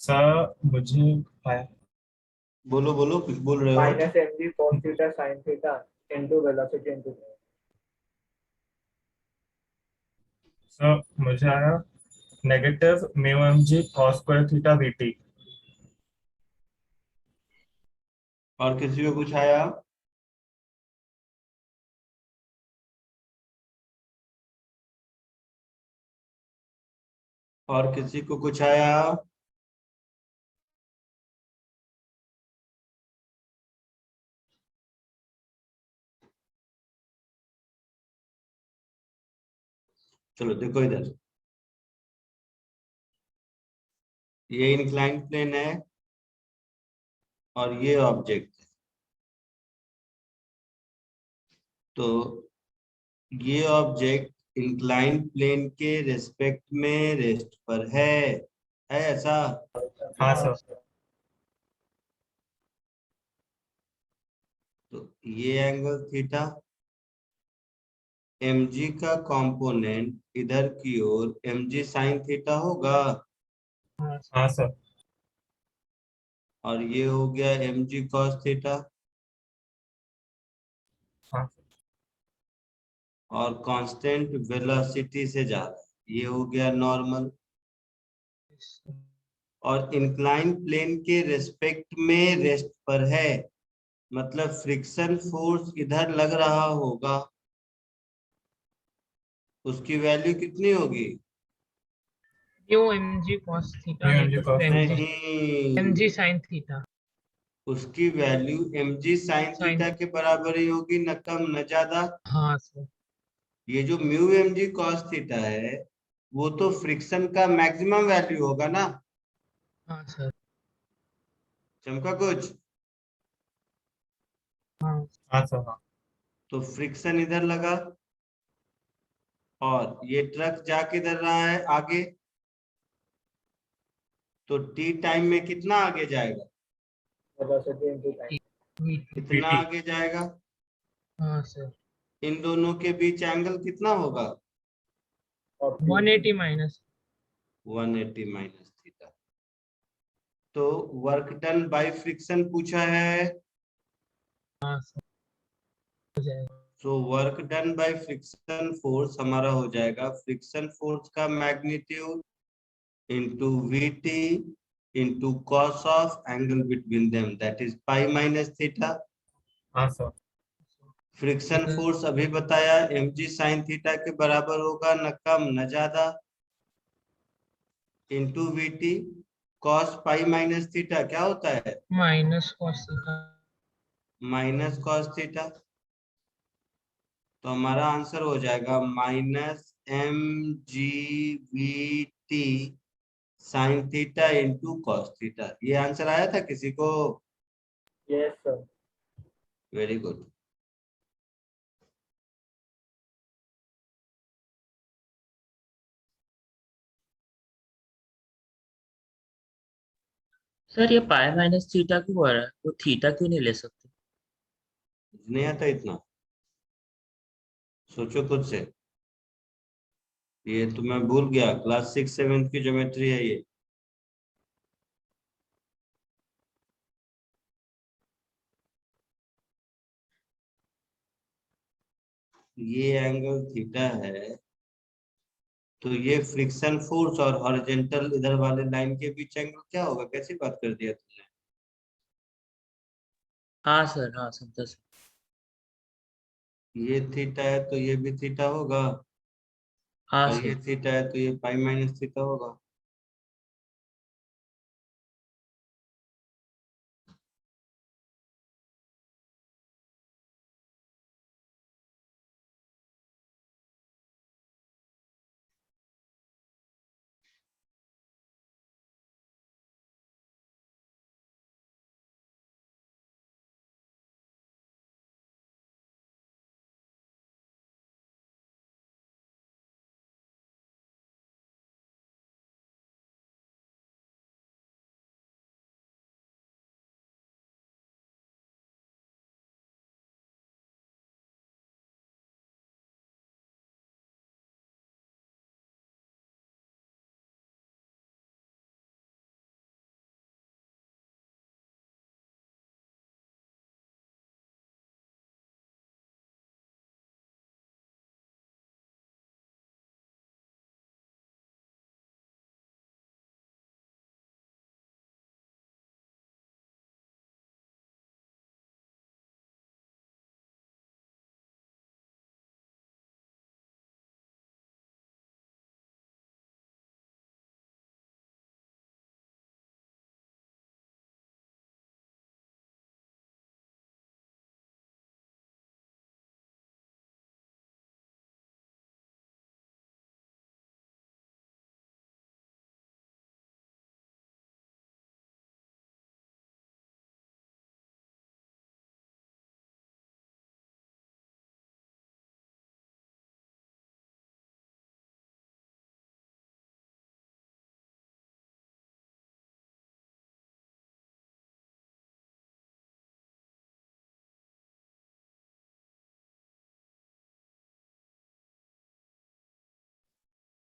[SPEAKER 4] सर मुझे आया।
[SPEAKER 1] बोलो बोलो, कुछ बोल रहे हो?
[SPEAKER 6] Minus m g cos theta sine theta into velocity into.
[SPEAKER 4] Sir मुझे आया negative mu m g cos square theta v t.
[SPEAKER 1] और किसी को कुछ आया? और किसी को कुछ आया? चलो देखो इधर, ये इंक्लाइन प्लेन है और ये ऑब्जेक्ट है। तो ये ऑब्जेक्ट इंक्लाइन प्लेन के रेस्पेक्ट में रेस्ट पर है ऐसा?
[SPEAKER 4] हाँ सर।
[SPEAKER 1] तो ये एंगल थीटा, mg का कंपोनेंट इधर की ओर mg साइन थीटा होगा,
[SPEAKER 4] हाँ सर।
[SPEAKER 1] और ये हो गया mg cos थीटा,
[SPEAKER 4] हाँ
[SPEAKER 1] और कांस्टेंट वेलोसिटी से जा रहा है, ये हो गया नॉर्मल। और इंक्लाइन प्लेन के रेस्पेक्ट में रेस्ट पर है, मतलब फ्रिक्शन फोर्स इधर लग रहा होगा, उसकी वैल्यू कितनी होगी?
[SPEAKER 2] Mu mg cos theta
[SPEAKER 4] mu m g
[SPEAKER 2] negative
[SPEAKER 4] cos
[SPEAKER 1] नहीं,
[SPEAKER 2] mg sin theta
[SPEAKER 1] उसकी value mg sine
[SPEAKER 2] sin
[SPEAKER 1] theta के बराबर ही होगी, न कम न ज्यादा।
[SPEAKER 2] हाँ सर।
[SPEAKER 1] ये जो म्यू mg cos थीटा है वो तो फ्रिक्शन का मैक्सिमम वैल्यू होगा ना?
[SPEAKER 2] हाँ सर।
[SPEAKER 1] चमका कुछ?
[SPEAKER 2] हाँ
[SPEAKER 4] हाँ सर। हाँ
[SPEAKER 1] तो फ्रिक्शन इधर लगा, और ये ट्रक जा किधर रहा है आगे, तो टी टाइम में कितना आगे जाएगा?
[SPEAKER 6] Velocity into time.
[SPEAKER 2] VT
[SPEAKER 1] कितना
[SPEAKER 4] VT।
[SPEAKER 1] आगे जाएगा?
[SPEAKER 2] हाँ सर।
[SPEAKER 1] इन दोनों के बीच एंगल कितना होगा?
[SPEAKER 2] 180 माइनस
[SPEAKER 1] 180 माइनस थीटा। तो वर्क डन बाय फ्रिक्शन पूछा है,
[SPEAKER 2] हाँ सर हो जाएगा।
[SPEAKER 1] तो work done by friction force हमारा हो जाएगा फ्रिक्शन फोर्स का magnitude into VT into cos of angle between them, that is pi minus theta.
[SPEAKER 4] हाँ सर।
[SPEAKER 1] फ्रिक्शन फोर्स अभी बताया mg साइन थीटा के बराबर होगा, न कम न ज्यादा, into vt. Cos pi minus theta क्या होता है?
[SPEAKER 2] Minus cos theta
[SPEAKER 1] minus cos theta. तो हमारा आंसर हो जाएगा minus m g v t sine theta into cos theta. ये आंसर आया था किसी को?
[SPEAKER 6] Yes sir.
[SPEAKER 1] Very good.
[SPEAKER 3] Sir ये पाई माइनस थीटा क्यों हो रहा है, वो थीटा क्यों नहीं ले सकते?
[SPEAKER 1] नहीं आता इतना, सोचो खुद से। ये तो मैं भूल गया, क्लास 6 7 की ज्योमेट्री है ये। ये एंगल थीटा है, तो ये फ्रिक्शन फोर्स और हॉरिजॉन्टल इधर वाले लाइन के बीच एंगल क्या होगा? कैसी बात कर दिया तुमने?
[SPEAKER 3] हाँ सर, हाँ समझा सर।
[SPEAKER 1] ये थीटा है तो ये भी थीटा होगा,
[SPEAKER 3] हाँ
[SPEAKER 1] और
[SPEAKER 3] सर।
[SPEAKER 1] ये थीटा है तो ये पाई माइनस थीटा होगा।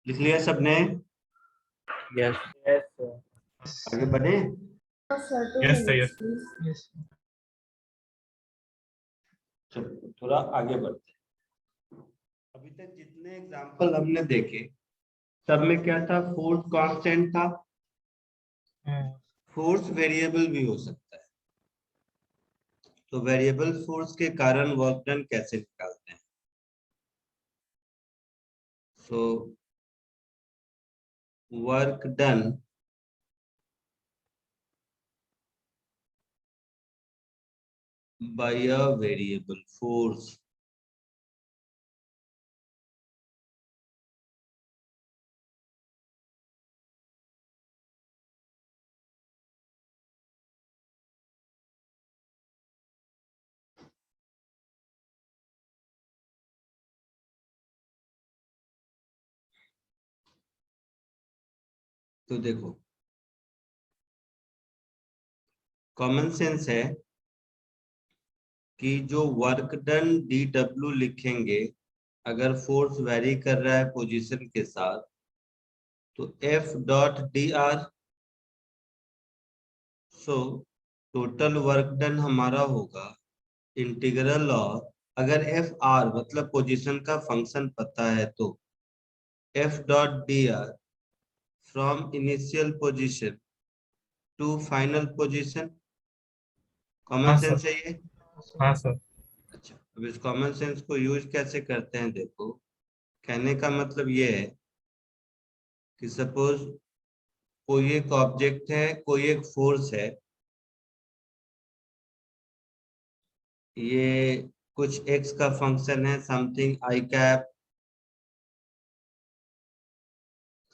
[SPEAKER 1] लिख लिया सबने?
[SPEAKER 3] यस।
[SPEAKER 6] Yes, sir.
[SPEAKER 1] आगे बढ़े?
[SPEAKER 4] Yes, sir. Yes.
[SPEAKER 2] Yes.
[SPEAKER 1] चलो थोड़ा आगे बढ़ते हैं। अभी तक जितने एग्जाम्पल हमने देखे सब में क्या था? फोर्स कांस्टेंट था। फोर्स वेरिएबल भी हो सकता है, तो वेरिएबल फोर्स के कारण वर्क डन कैसे निकालते हैं? So work done by a variable force. तो देखो, कॉमन सेंस है कि जो वर्क डन dw लिखेंगे, अगर फोर्स वेरी कर रहा है पोजीशन के साथ, तो F dot dr, so total work done हमारा होगा इंटीग्रल ऑफ, अगर एफ आर मतलब पोजीशन का फंक्शन पता है तो F dot dr from initial position to final position. Common
[SPEAKER 4] हाँ
[SPEAKER 1] सेंस
[SPEAKER 4] सर.
[SPEAKER 1] है ये?
[SPEAKER 4] हाँ सर.
[SPEAKER 1] अच्छा, अब इस कॉमन सेंस को यूज कैसे करते हैं देखो। कहने का मतलब ये है कि सपोज कोई एक ऑब्जेक्ट है, कोई एक फोर्स है, ये कुछ एक्स का फंक्शन है, something i cap,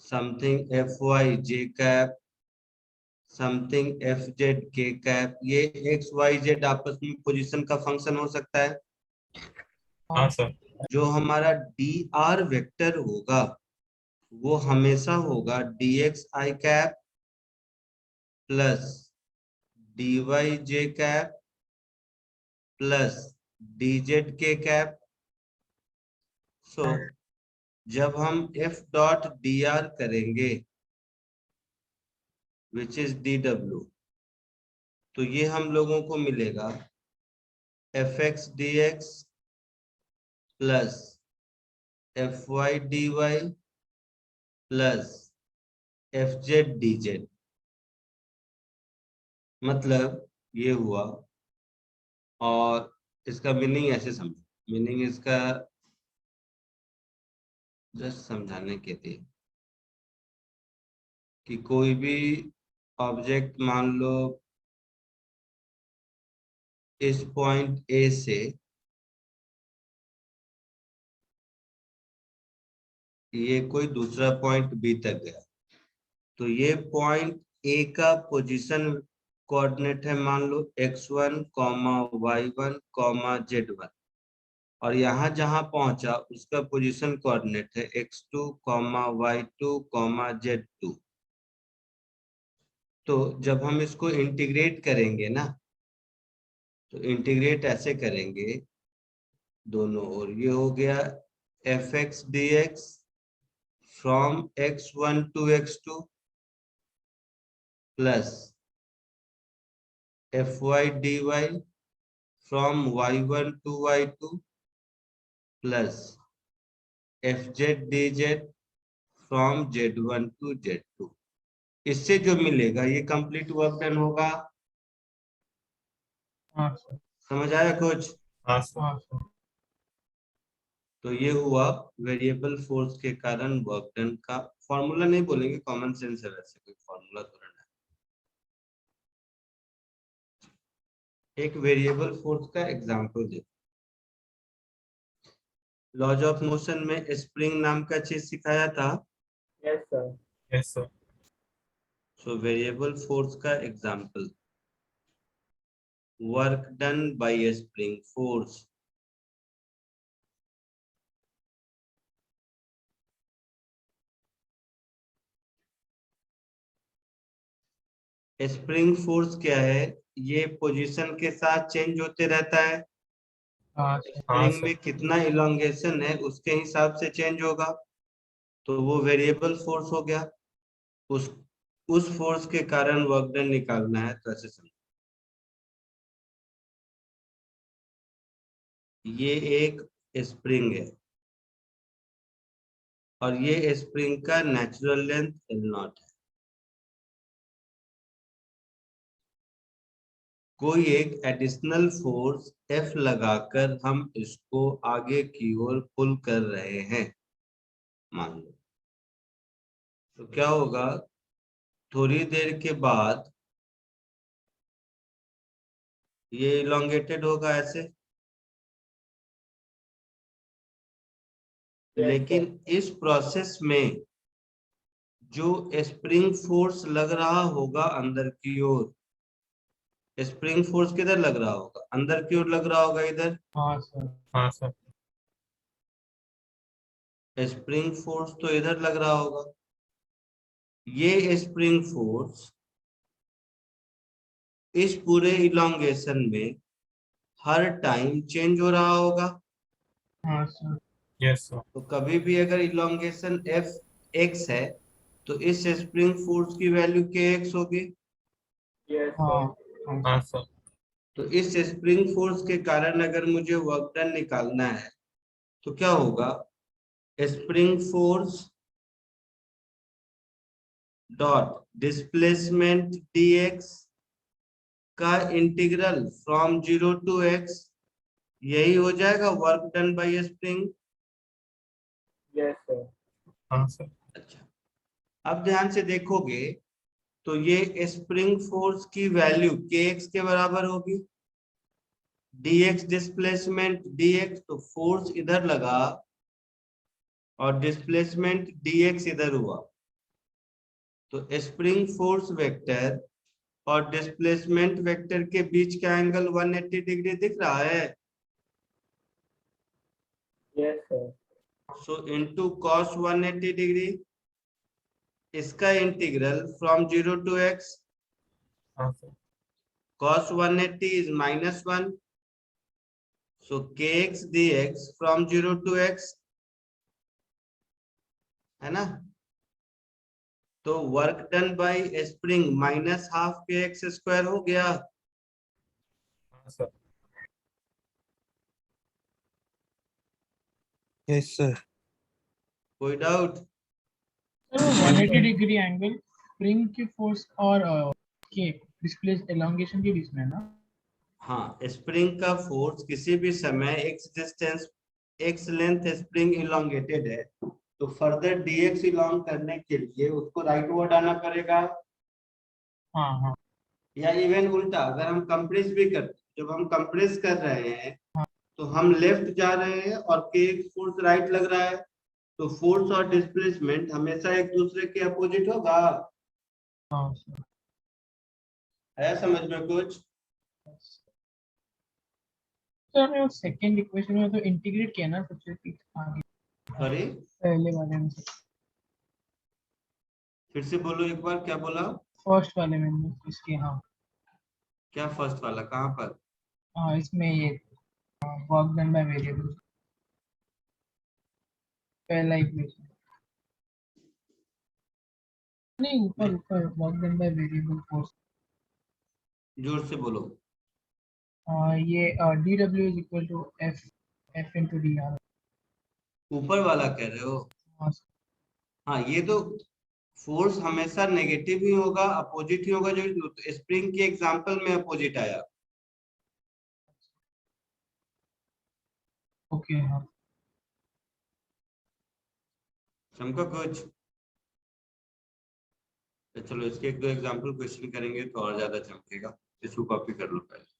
[SPEAKER 1] something f y j cap, something f z k cap. ये एक्स वाई जेड आपस में पोजीशन का फंक्शन हो सकता है।
[SPEAKER 4] हाँ सर.
[SPEAKER 1] जो हमारा डी आर वेक्टर होगा वो हमेशा होगा डी एक्स आई cap plus D Y j cap plus D Z k cap. सो जब हम एफ डॉट डी आर करेंगे विच इज डी डब्ल्यू, तो ये हम लोगों को मिलेगा f x d x plus f y d y plus f z d z. मतलब ये हुआ और इसका मीनिंग ऐसे समझो, मीनिंग इसका जस्ट समझाने के लिए कि कोई भी ऑब्जेक्ट मान लो इस पॉइंट ए से ये कोई दूसरा पॉइंट बी तक गया, तो ये पॉइंट ए का पोजीशन कोऑर्डिनेट है मान लो x1, y1, z1, और यहाँ जहां पहुंचा उसका पोजीशन कोऑर्डिनेट है x2, y2, z2। तो जब हम इसको इंटीग्रेट करेंगे ना, तो इंटीग्रेट ऐसे करेंगे दोनों ओर, ये हो गया fx dx from x1 to x2 plus fy dy from y1 to y2 plus fz dz from z1 to z2। इससे जो मिलेगा ये कंप्लीट वर्क डन होगा।
[SPEAKER 2] हाँ सर।
[SPEAKER 1] समझ आया कुछ?
[SPEAKER 4] हाँ सर।
[SPEAKER 2] हाँ सर।
[SPEAKER 1] तो ये हुआ वेरिएबल फोर्स के कारण वर्क डन का फॉर्मूला नहीं बोलेंगे, कॉमन सेंस है, वैसे कोई फॉर्मूला तो नहीं है। एक वेरिएबल फोर्स का एग्जांपल देखो। लॉज ऑफ मोशन में स्प्रिंग नाम का चीज सिखाया था।
[SPEAKER 6] Yes, sir.
[SPEAKER 4] Yes, sir.
[SPEAKER 1] So variable force का example, work done bye spring force. Spring force क्या है? ये पोजीशन के साथ चेंज होते रहता है।
[SPEAKER 2] हाँ सर।
[SPEAKER 1] स्प्रिंग में कितना इलोंगेशन है उसके हिसाब से चेंज होगा, तो वो वेरिएबल फोर्स हो गया। उस फोर्स के कारण वर्क डन निकालना है, तो ऐसे समझो। ये एक स्प्रिंग है और ये स्प्रिंग का नेचुरल लेंथ L0 है। कोई एक एडिशनल फोर्स F लगाकर हम इसको आगे की ओर पुल कर रहे हैं मान लो, तो क्या होगा? थोड़ी देर के बाद ये इलोंगेटेड होगा ऐसे,
[SPEAKER 6] Yes,
[SPEAKER 1] लेकिन इस प्रोसेस में जो स्प्रिंग फोर्स लग रहा होगा अंदर की ओर, स्प्रिंग फोर्स किधर लग रहा होगा? अंदर की ओर लग रहा होगा, इधर।
[SPEAKER 2] हाँ सर।
[SPEAKER 4] हाँ सर।
[SPEAKER 1] स्प्रिंग फोर्स तो इधर लग रहा होगा। ये स्प्रिंग फोर्स इस पूरे इलोंगेशन में हर टाइम चेंज हो रहा होगा।
[SPEAKER 2] हाँ सर।
[SPEAKER 4] Yes, sir.
[SPEAKER 1] तो कभी भी अगर इलोंगेशन एफ एक्स है तो इस स्प्रिंग फोर्स की वैल्यू के एक्स होगी।
[SPEAKER 6] yes,
[SPEAKER 2] हाँ।
[SPEAKER 6] sir.
[SPEAKER 4] हाँ सर।
[SPEAKER 1] तो इस स्प्रिंग फोर्स के कारण अगर मुझे वर्क डन निकालना है तो क्या होगा? Spring force dot displacement dx का इंटीग्रल फ्रॉम 0 to x, यही हो जाएगा work done bye spring.
[SPEAKER 6] Yes, sir.
[SPEAKER 4] हाँ सर।
[SPEAKER 1] अच्छा, अब ध्यान से देखोगे तो ये स्प्रिंग फोर्स की वैल्यू kx के बराबर होगी। dx डिस्प्लेसमेंट dx, तो फोर्स इधर लगा और डिस्प्लेसमेंट dx इधर हुआ, तो स्प्रिंग फोर्स वेक्टर और डिस्प्लेसमेंट वेक्टर के बीच का एंगल 180 डिग्री दिख रहा है।
[SPEAKER 6] Yes, sir.
[SPEAKER 1] सो इनटू cos 180 डिग्री, इसका इंटीग्रल फ्रॉम 0 to x,
[SPEAKER 4] हाँ sir.
[SPEAKER 1] cos 180 is -1, so kx dx from 0 to x, है ना? तो work done bye spring -12 kx square हो गया।
[SPEAKER 4] हाँ सर।
[SPEAKER 7] Yes, sir.
[SPEAKER 1] कोई डाउट?
[SPEAKER 2] सर वो 180 डिग्री एंगल स्प्रिंग की फोर्स और के डिस्प्लेस एलोंगेशन के बीच में है ना?
[SPEAKER 1] हाँ, स्प्रिंग का फोर्स किसी भी समय x distance x length spring elongated है, तो फर्दर dx इलोंग करने के लिए उसको राइट वर्ड आना पड़ेगा,
[SPEAKER 2] हाँ हाँ
[SPEAKER 1] या इवन उल्टा अगर हम कंप्रेस भी कर, जब हम कंप्रेस कर रहे हैं तो हम लेफ्ट जा रहे हैं और के फोर्स राइट लग रहा है, तो फोर्स और डिस्प्लेसमेंट हमेशा एक दूसरे के अपोजिट होगा।
[SPEAKER 2] हाँ
[SPEAKER 1] है समझ में कुछ?
[SPEAKER 2] सर हमने वो सेकंड इक्वेशन में तो इंटीग्रेट किया ना सबसे आगे
[SPEAKER 1] सॉरी,
[SPEAKER 2] पहले वाले में से,
[SPEAKER 1] फिर से बोलो एक बार, क्या बोला?
[SPEAKER 2] फर्स्ट वाले में इसके, हाँ
[SPEAKER 1] क्या फर्स्ट वाला, कहाँ पर?
[SPEAKER 2] हाँ इसमें ये वर्क डन बाय वेरिएबल, पहला इक्वेशन, नहीं ऊपर ऊपर work done by variable force,
[SPEAKER 1] जोर से बोलो।
[SPEAKER 2] ये डी डब्ल्यू is equal to f f into d r.
[SPEAKER 1] ऊपर वाला कह रहे हो?
[SPEAKER 2] हाँ
[SPEAKER 1] हाँ, ये तो फोर्स हमेशा नेगेटिव ही होगा, अपोजिट ही होगा, जो स्प्रिंग के एग्जांपल में अपोजिट आया।
[SPEAKER 2] ओके हाँ
[SPEAKER 1] समझो कुछ? तो चलो इसके एक दो एग्जांपल क्वेश्चन करेंगे तो और ज्यादा चमकेगा। इसको कॉपी कर लो पहले।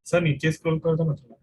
[SPEAKER 4] सर नीचे स्क्रॉल कर दो ना थोड़ा।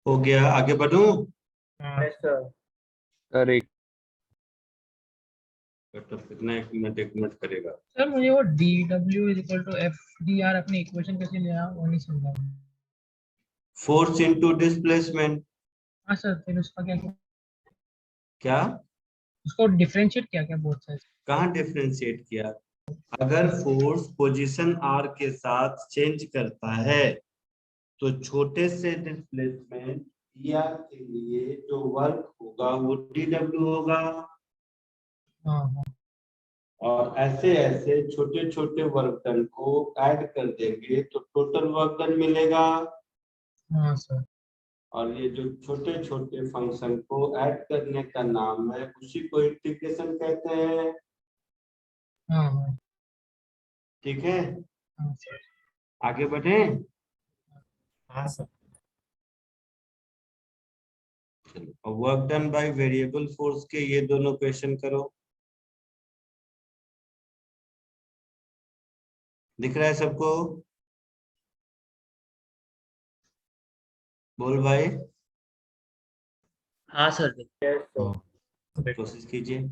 [SPEAKER 1] हो गया, आगे बढ़ूं?
[SPEAKER 6] Yes, sir.
[SPEAKER 5] Correct.
[SPEAKER 1] तो कितना, 1 मिनट करेगा।
[SPEAKER 2] सर मुझे वो DW is equal to FDR अपनी इक्वेशन कैसे लिया वो नहीं समझा।
[SPEAKER 1] Force into displacement.
[SPEAKER 2] हाँ सर, फिर उसका क्या किया?
[SPEAKER 1] क्या?
[SPEAKER 2] उसको डिफरेंशिएट किया क्या बोथ साइड?
[SPEAKER 1] कहाँ डिफरेंशिएट किया? अगर फोर्स पोजीशन r के साथ चेंज करता है तो छोटे से डिस्प्लेसमेंट er के लिए जो वर्क होगा वो dw होगा,
[SPEAKER 2] हाँ हाँ
[SPEAKER 1] और ऐसे ऐसे छोटे छोटे वर्क डन को ऐड कर देंगे तो टोटल वर्क डन मिलेगा।
[SPEAKER 2] हाँ सर।
[SPEAKER 1] और ये जो छोटे छोटे फंक्शन को ऐड करने का नाम है, उसी को इंटीग्रेशन कहते हैं।
[SPEAKER 2] हाँ हाँ
[SPEAKER 1] ठीक है,
[SPEAKER 2] हाँ सर।
[SPEAKER 1] आगे बढ़े।
[SPEAKER 4] हाँ sir.
[SPEAKER 1] Work done by variable force के ये दोनों क्वेश्चन करो। दिख रहा है सबको? बोल भाई।
[SPEAKER 3] हाँ सर।
[SPEAKER 6] Yes, sir.
[SPEAKER 1] कोशिश कीजिए।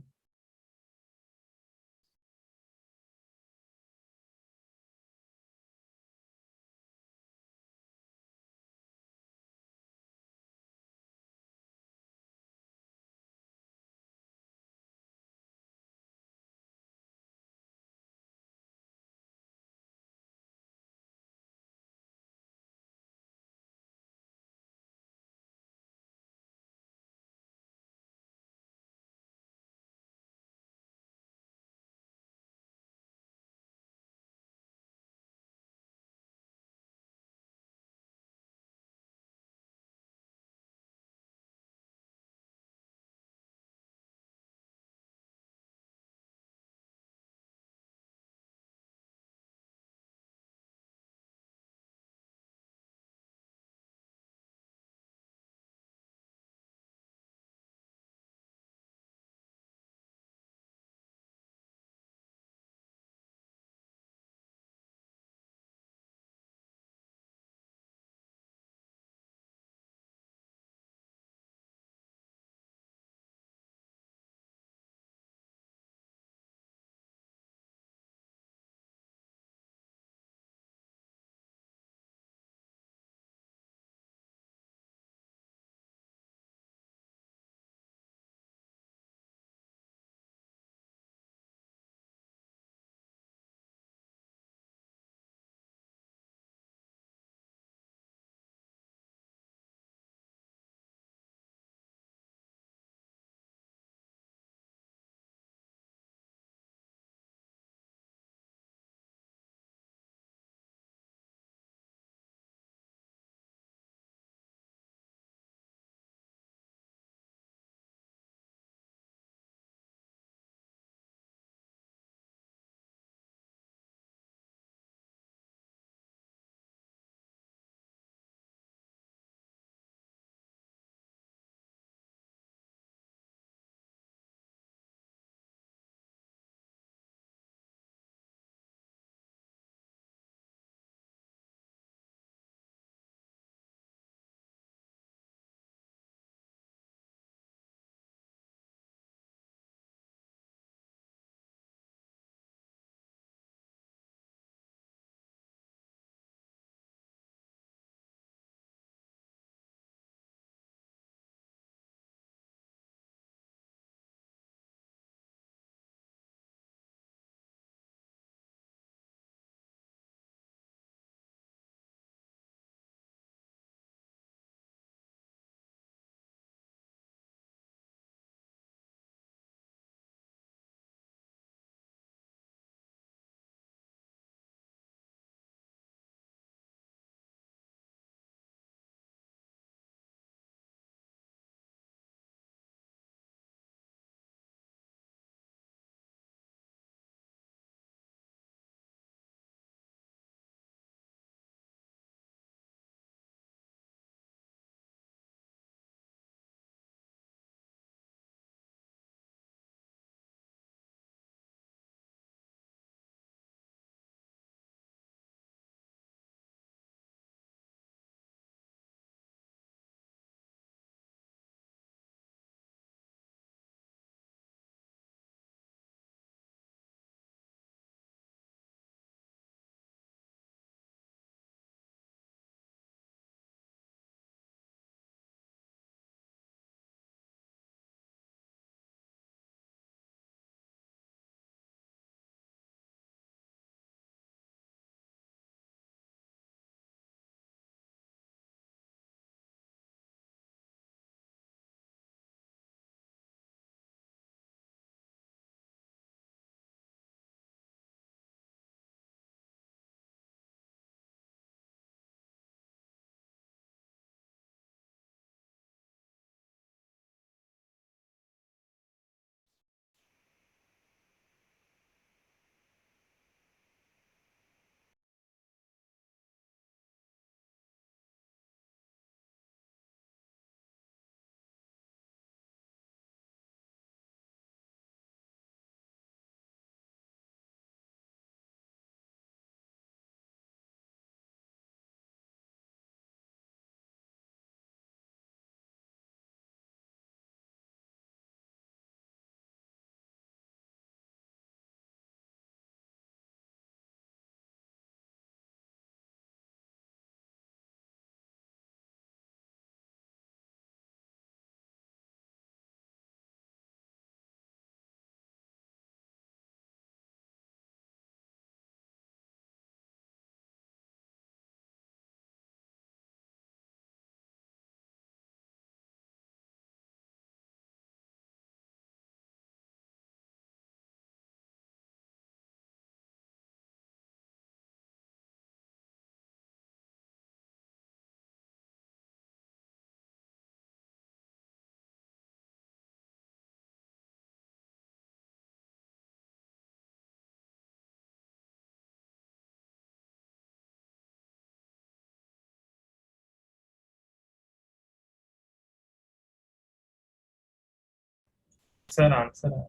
[SPEAKER 4] सर आंसर है।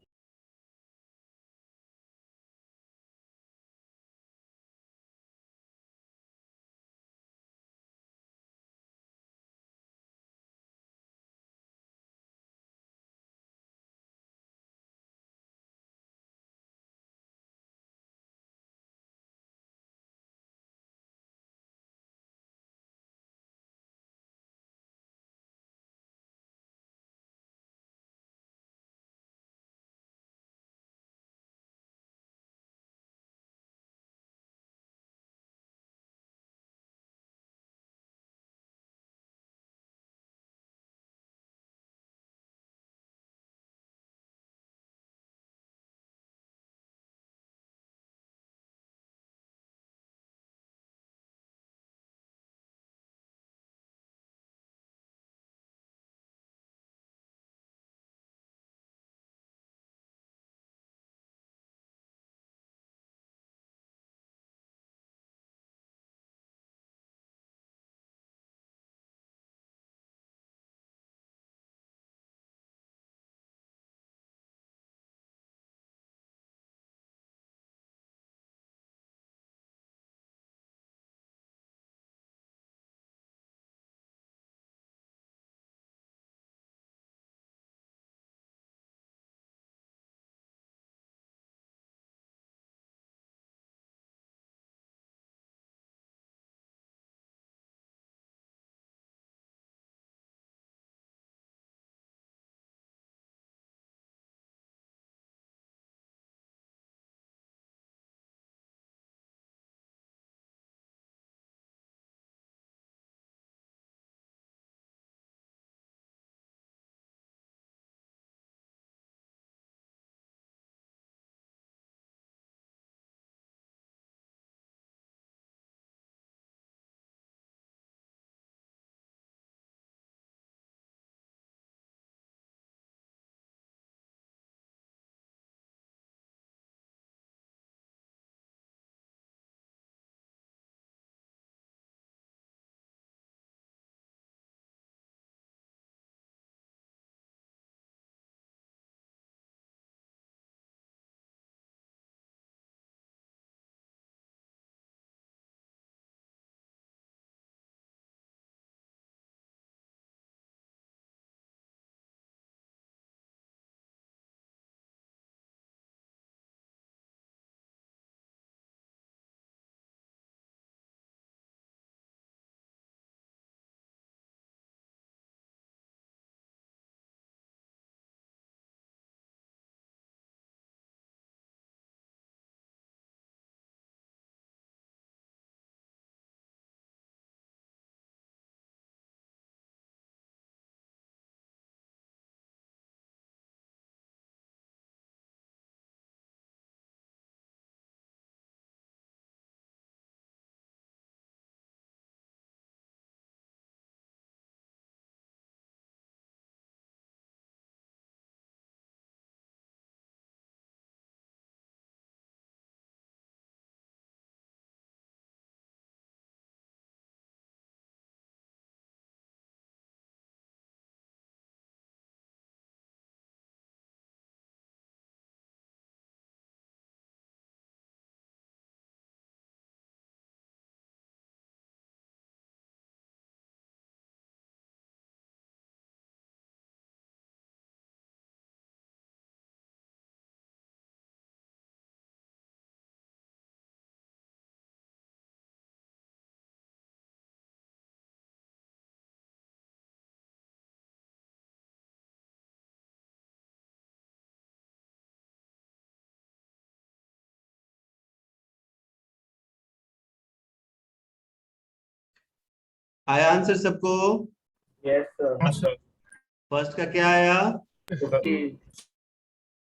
[SPEAKER 1] आया आंसर सबको?
[SPEAKER 6] Yes, sir.
[SPEAKER 4] हाँ सर।
[SPEAKER 1] फर्स्ट का क्या आया?
[SPEAKER 6] 50,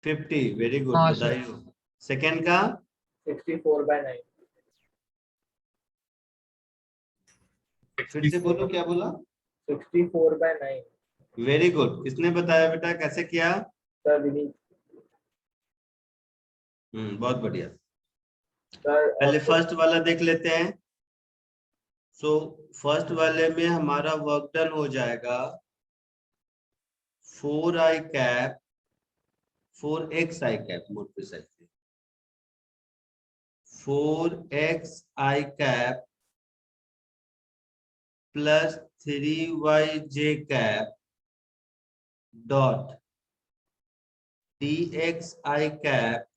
[SPEAKER 1] 50, वेरी गुड,
[SPEAKER 2] हाँ,
[SPEAKER 1] बधाई हो। सेकेंड का?
[SPEAKER 6] 64/9.
[SPEAKER 1] फिर से बोलो, क्या बोला?
[SPEAKER 6] 64/9.
[SPEAKER 1] Very good. किसने बताया बेटा, कैसे किया?
[SPEAKER 6] Sir, Vinny.
[SPEAKER 1] बहुत बढ़िया।
[SPEAKER 6] Sir,
[SPEAKER 1] पहले फर्स्ट वाला देख लेते हैं। सो फर्स्ट वाले में हमारा वर्क डन हो जाएगा 4i cap 4x i cap more precisely 4x i cap plus 3yj cap dot dx i cap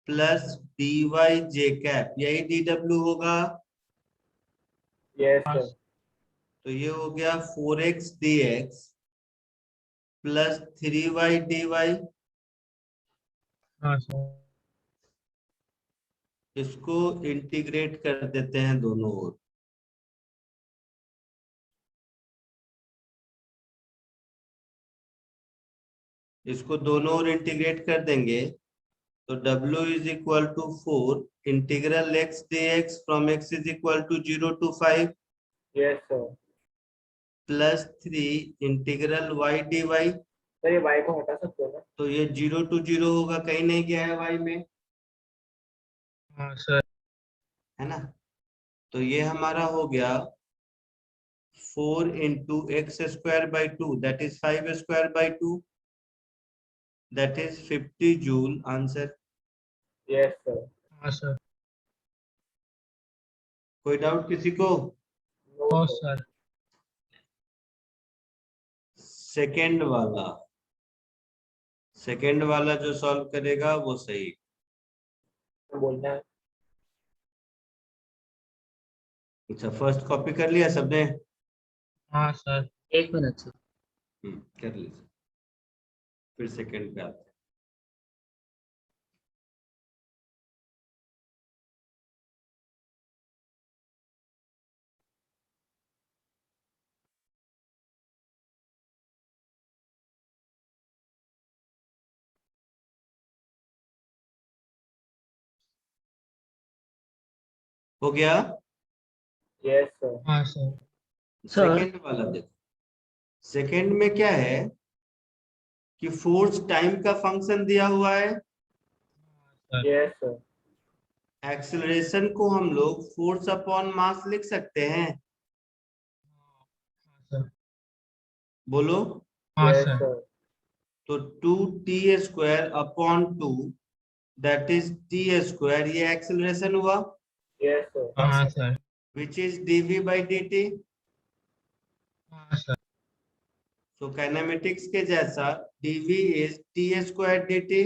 [SPEAKER 1] plus dyj cap, यही dw होगा।
[SPEAKER 6] Yes, sir.
[SPEAKER 1] तो ये हो गया 4x dx plus 3y dy।
[SPEAKER 2] हाँ सर।
[SPEAKER 1] इसको इंटीग्रेट कर देते हैं दोनों ओर। इसको दोनों ओर इंटीग्रेट कर देंगे तो w is equal to 4 integral x dx from x is equal to 0 to 5
[SPEAKER 6] Yes, sir.
[SPEAKER 1] Plus 3 integral y dy।
[SPEAKER 6] Sir ये y को हटा सकते हो ना?
[SPEAKER 1] तो ये 0 टू 0 होगा, कहीं नहीं गया है y में,
[SPEAKER 2] हाँ सर।
[SPEAKER 1] है ना। तो ये हमारा हो गया 4 into x square by 2 that is 5 square by 2 that is 50 joule answer.
[SPEAKER 6] Yes, sir.
[SPEAKER 2] हाँ सर।
[SPEAKER 1] कोई डाउट किसी को?
[SPEAKER 6] No,
[SPEAKER 2] हाँ
[SPEAKER 6] sir.
[SPEAKER 2] सर।
[SPEAKER 1] सेकंड वाला जो सॉल्व करेगा वो सही।
[SPEAKER 6] बोलना है।
[SPEAKER 1] अच्छा, फर्स्ट कॉपी कर लिया सबने?
[SPEAKER 2] हाँ सर।
[SPEAKER 3] 1 minute sir.
[SPEAKER 1] कर लीजिए, फिर सेकंड पे आते हैं। हो गया?
[SPEAKER 6] Yes, sir.
[SPEAKER 2] हाँ सर।
[SPEAKER 3] सर।
[SPEAKER 1] सेकंड वाला देखो, सेकंड में क्या है कि फोर्स टाइम का फंक्शन दिया हुआ है,
[SPEAKER 6] Yes, sir.
[SPEAKER 1] एक्सेलरेशन को हम लोग फोर्स अपॉन मास लिख सकते हैं,
[SPEAKER 2] सर।
[SPEAKER 1] बोलो।
[SPEAKER 2] हाँ
[SPEAKER 6] Yes,
[SPEAKER 2] सर।
[SPEAKER 6] sir.
[SPEAKER 1] तो 2t square upon 2 that is t square, ये एक्सेलरेशन हुआ,
[SPEAKER 6] Yes, sir.
[SPEAKER 2] हाँ sir.
[SPEAKER 1] Which is dv by dt।
[SPEAKER 2] हाँ सर।
[SPEAKER 1] तो काइनेमेटिक्स के जैसा dv is t square dt।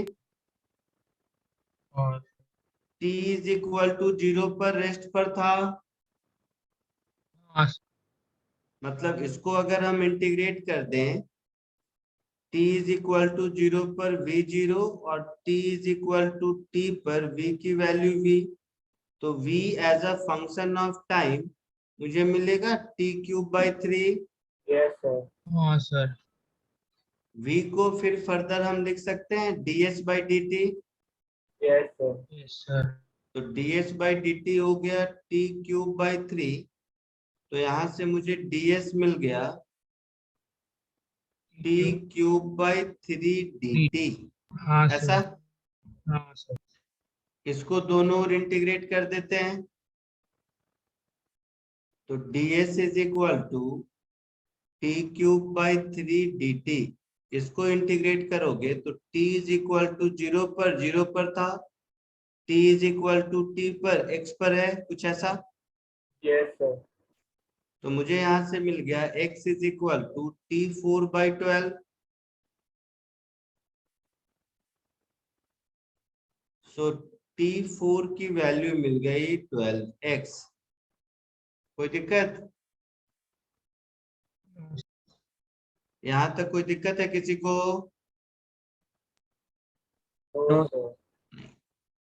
[SPEAKER 2] और
[SPEAKER 1] t इज इक्वल टू 0 पर रेस्ट पर था,
[SPEAKER 2] हाँ सर।
[SPEAKER 1] मतलब इसको अगर हम इंटीग्रेट कर दें t इज इक्वल टू 0 पर v0 और t is equal to t पर v की वैल्यू v, तो v as a function of time मुझे मिलेगा t cube by 3।
[SPEAKER 6] Yes, sir.
[SPEAKER 2] हाँ सर।
[SPEAKER 1] v को फिर फर्दर हम लिख सकते हैं ds by dt।
[SPEAKER 6] Yes, sir.
[SPEAKER 2] Yes sir.
[SPEAKER 1] तो ds बाई dt हो गया t क्यूब बाई 3, तो यहां से मुझे ds मिल गया t क्यूब बाई 3 dt।
[SPEAKER 2] हाँ
[SPEAKER 1] ऐसा,
[SPEAKER 2] सर। हाँ सर।
[SPEAKER 1] इसको दोनों ओर इंटीग्रेट कर देते हैं तो ds is equal to t cube by 3 dt। इसको इंटीग्रेट करोगे तो t इज इक्वल टू 0 पर 0 पर था, t is equal to t पर x पर है, कुछ ऐसा।
[SPEAKER 6] Yes, sir.
[SPEAKER 1] तो मुझे यहां से मिल गया x is equal to t4 by 12। So t4 की वैल्यू मिल गई 12x। कोई दिक्कत? यहां तक कोई दिक्कत है किसी को?
[SPEAKER 6] No, sir.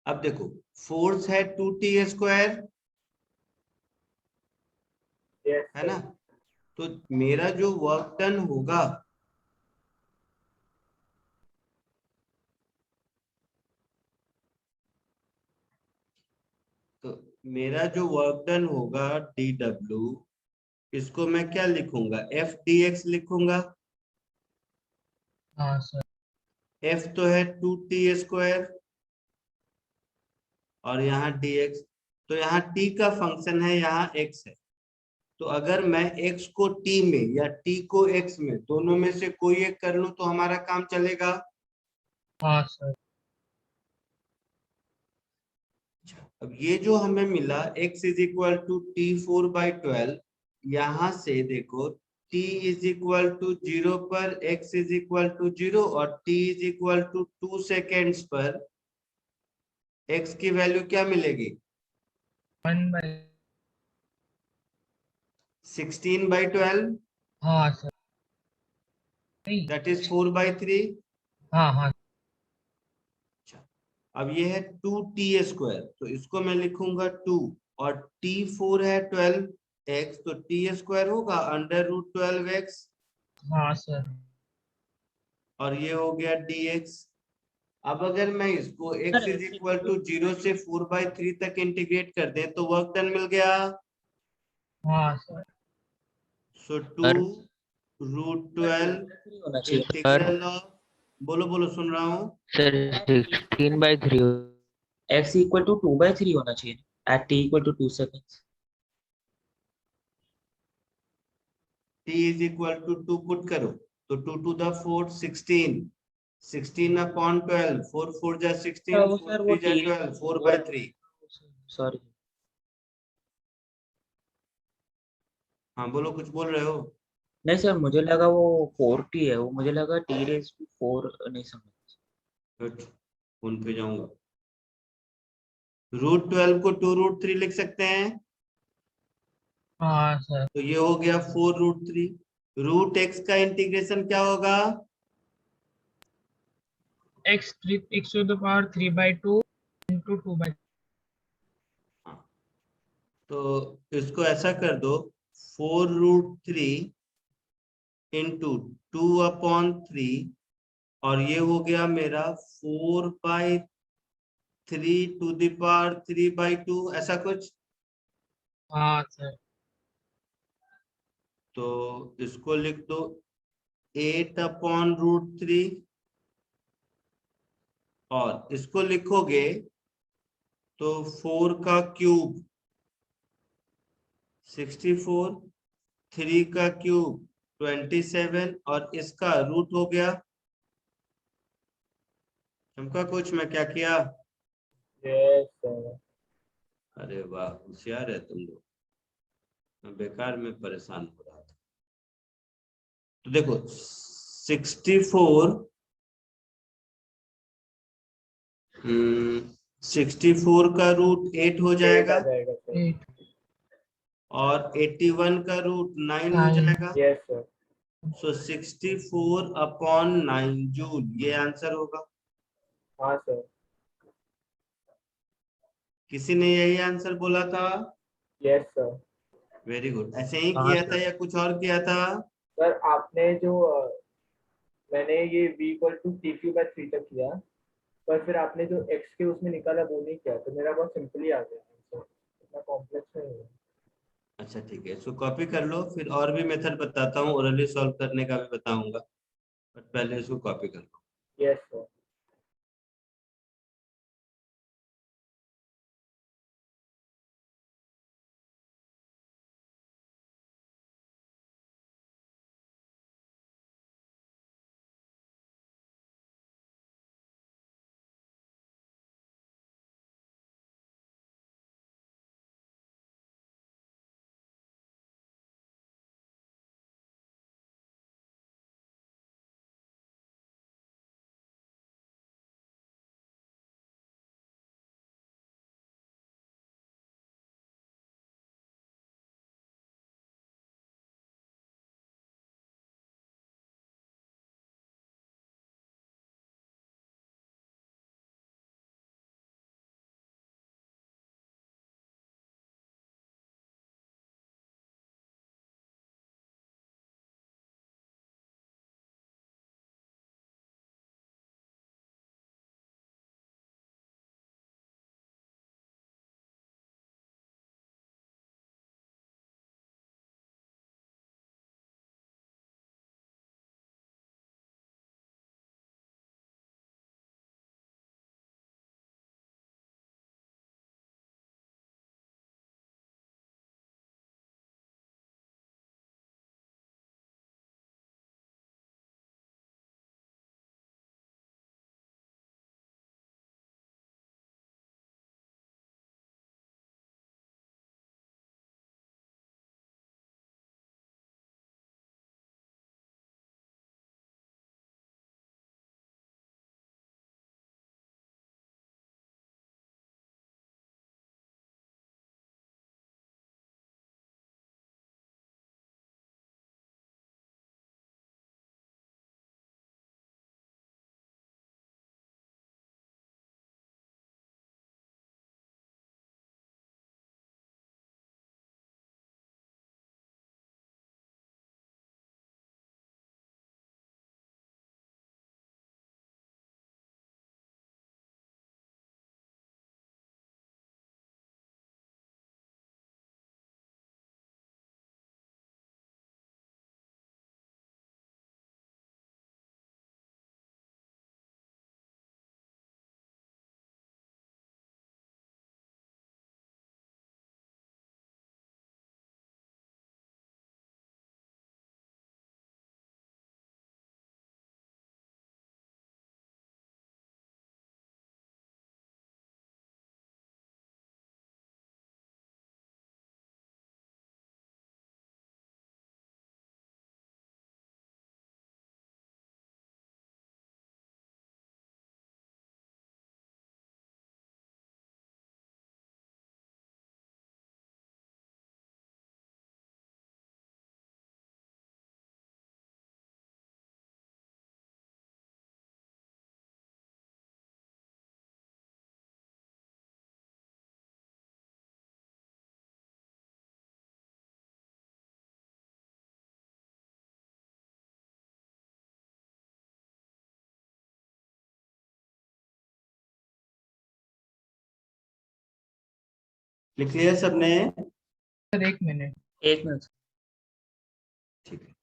[SPEAKER 1] अब देखो, फोर्स है 2t स्क्वायर,
[SPEAKER 6] Yes,
[SPEAKER 1] है
[SPEAKER 6] sir.
[SPEAKER 1] ना। तो मेरा जो वर्क डन होगा तो मेरा जो वर्क डन होगा dw, इसको मैं क्या लिखूंगा, f dx लिखूंगा।
[SPEAKER 2] हाँ सर।
[SPEAKER 1] f तो है 2t स्क्वायर और यहाँ dx, तो यहाँ t का फंक्शन है, यहाँ x है, तो अगर मैं x को t में या t को x में, दोनों में से कोई एक कर लूं तो हमारा काम चलेगा।
[SPEAKER 2] हाँ सर।
[SPEAKER 1] अब ये जो हमें मिला x is equal to t4/12, यहां से देखो t इज इक्वल टू 0 पर x इज इक्वल टू 0 और t is equal to 2 seconds पर x की वैल्यू क्या मिलेगी?
[SPEAKER 2] 1/,
[SPEAKER 1] 16/12,
[SPEAKER 2] हाँ सर, नहीं,
[SPEAKER 1] दैट इज 4/3।
[SPEAKER 2] हाँ हाँ
[SPEAKER 1] अब ये है 2t², तो इसको मैं लिखूंगा 2, और t4 है 12x, तो t² होगा √12x,
[SPEAKER 2] हाँ सर।
[SPEAKER 1] और ये हो गया dx। अब अगर मैं इसको x
[SPEAKER 3] sir
[SPEAKER 1] is equal to 0 से 4/3 तक इंटीग्रेट कर दें तो वर्क डन मिल गया।
[SPEAKER 2] हाँ सर।
[SPEAKER 1] सो
[SPEAKER 3] सर
[SPEAKER 1] 2√12
[SPEAKER 3] होना चाहिए सर।
[SPEAKER 1] इंटीग्रल ऑफ, बोलो बोलो सुन रहा हूँ।
[SPEAKER 3] सर 16/3 x इक्वल टू 2/3 होना चाहिए at t equal to 2 seconds.
[SPEAKER 1] t is equal to 2 put करो तो 2 टू द 4 16, 16/12, 4 4 जा 16,
[SPEAKER 3] वो
[SPEAKER 1] 4
[SPEAKER 3] सर वो
[SPEAKER 1] 3 जा
[SPEAKER 3] t
[SPEAKER 1] 12, 4/3।
[SPEAKER 3] सॉरी।
[SPEAKER 1] हाँ बोलो, कुछ बोल रहे हो?
[SPEAKER 3] नहीं सर, मुझे लगा वो 4t है, वो मुझे लगा t⁴ नहीं समझ।
[SPEAKER 1] गुड, फोन पे जाऊंगा। √12 को 2√3 लिख सकते हैं,
[SPEAKER 2] हाँ सर।
[SPEAKER 1] तो ये हो गया 4√3। √x का इंटीग्रेशन क्या होगा?
[SPEAKER 2] x to the power 3/2 into 2/,
[SPEAKER 1] हाँ, तो इसको ऐसा कर दो, 4√3 इंटू 2/3, और ये हो गया मेरा 4/3 टू द पावर 3/2, ऐसा कुछ।
[SPEAKER 2] हाँ सर।
[SPEAKER 1] तो इसको लिख दो 8/√3, और इसको लिखोगे तो 4 का क्यूब 64, 3 का क्यूब 27, और इसका रूट हो गया। चमका कुछ मैं क्या किया?
[SPEAKER 6] Yes sir.
[SPEAKER 1] अरे वाह, होशियार है तुम लोग, मैं बेकार में परेशान हो रहा था। तो देखो 64 का रूट 8 हो
[SPEAKER 6] 8
[SPEAKER 1] जाएगा,
[SPEAKER 6] आ जाएगा सर।
[SPEAKER 2] 8
[SPEAKER 1] और 81 का रूट 9 हो
[SPEAKER 2] 9,
[SPEAKER 1] जाएगा।
[SPEAKER 6] Yes sir.
[SPEAKER 1] सो 64/9 जूल, ये आंसर होगा।
[SPEAKER 6] हाँ सर।
[SPEAKER 1] किसी ने यही आंसर बोला था?
[SPEAKER 6] Yes sir.
[SPEAKER 1] Very good. ऐसे ही
[SPEAKER 3] हाँ
[SPEAKER 1] किया था
[SPEAKER 3] सर।
[SPEAKER 1] या कुछ और किया था?
[SPEAKER 6] सर आपने जो मैंने ये v इक्वल टू t³ 3 तक किया, पर फिर आपने जो x के उसमें निकाला वो नहीं किया, तो मेरा बहुत सिंपली आ गया आंसर, इतना कॉम्प्लेक्स नहीं है।
[SPEAKER 1] अच्छा ठीक है, इसको कॉपी कर लो, फिर और भी मेथड बताता हूँ, ओरली सॉल्व करने का भी बताऊंगा, बट पहले इसको कॉपी कर लो।
[SPEAKER 6] Yes sir.
[SPEAKER 1] लिख लिया सबने?
[SPEAKER 2] Sir 1 minute.
[SPEAKER 3] 1 मिनट।
[SPEAKER 1] ठीक है।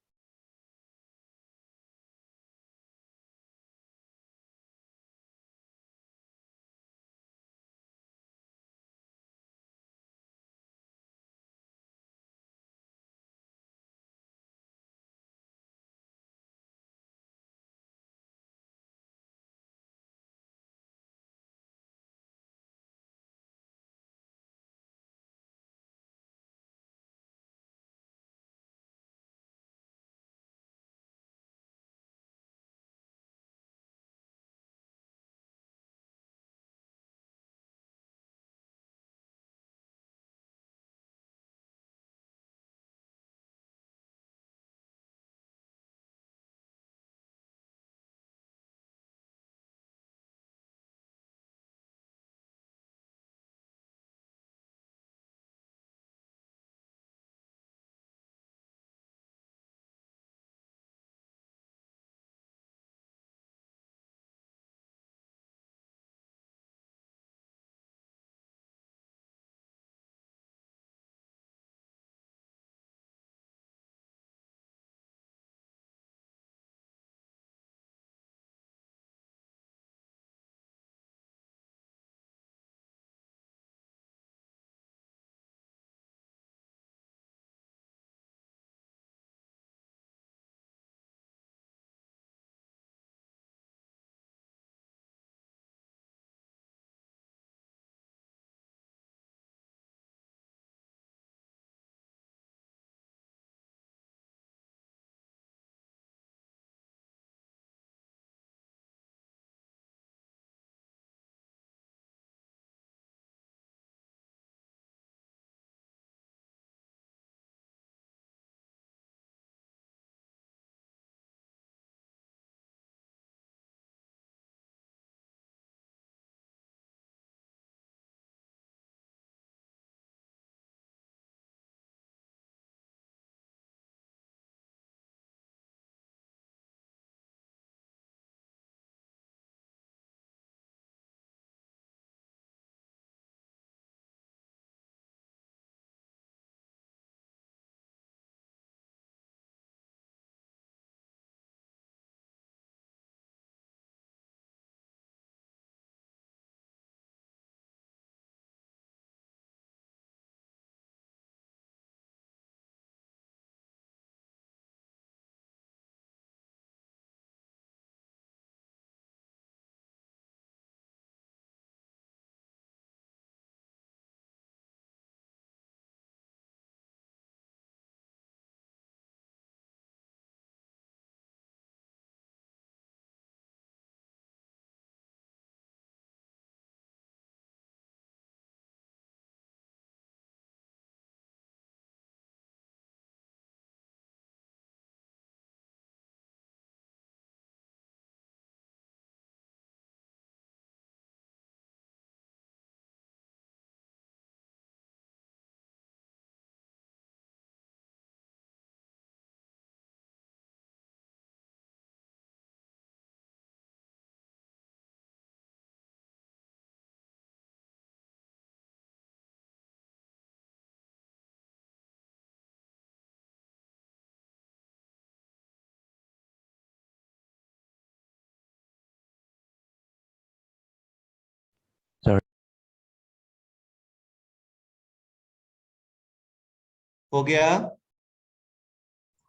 [SPEAKER 1] हो गया?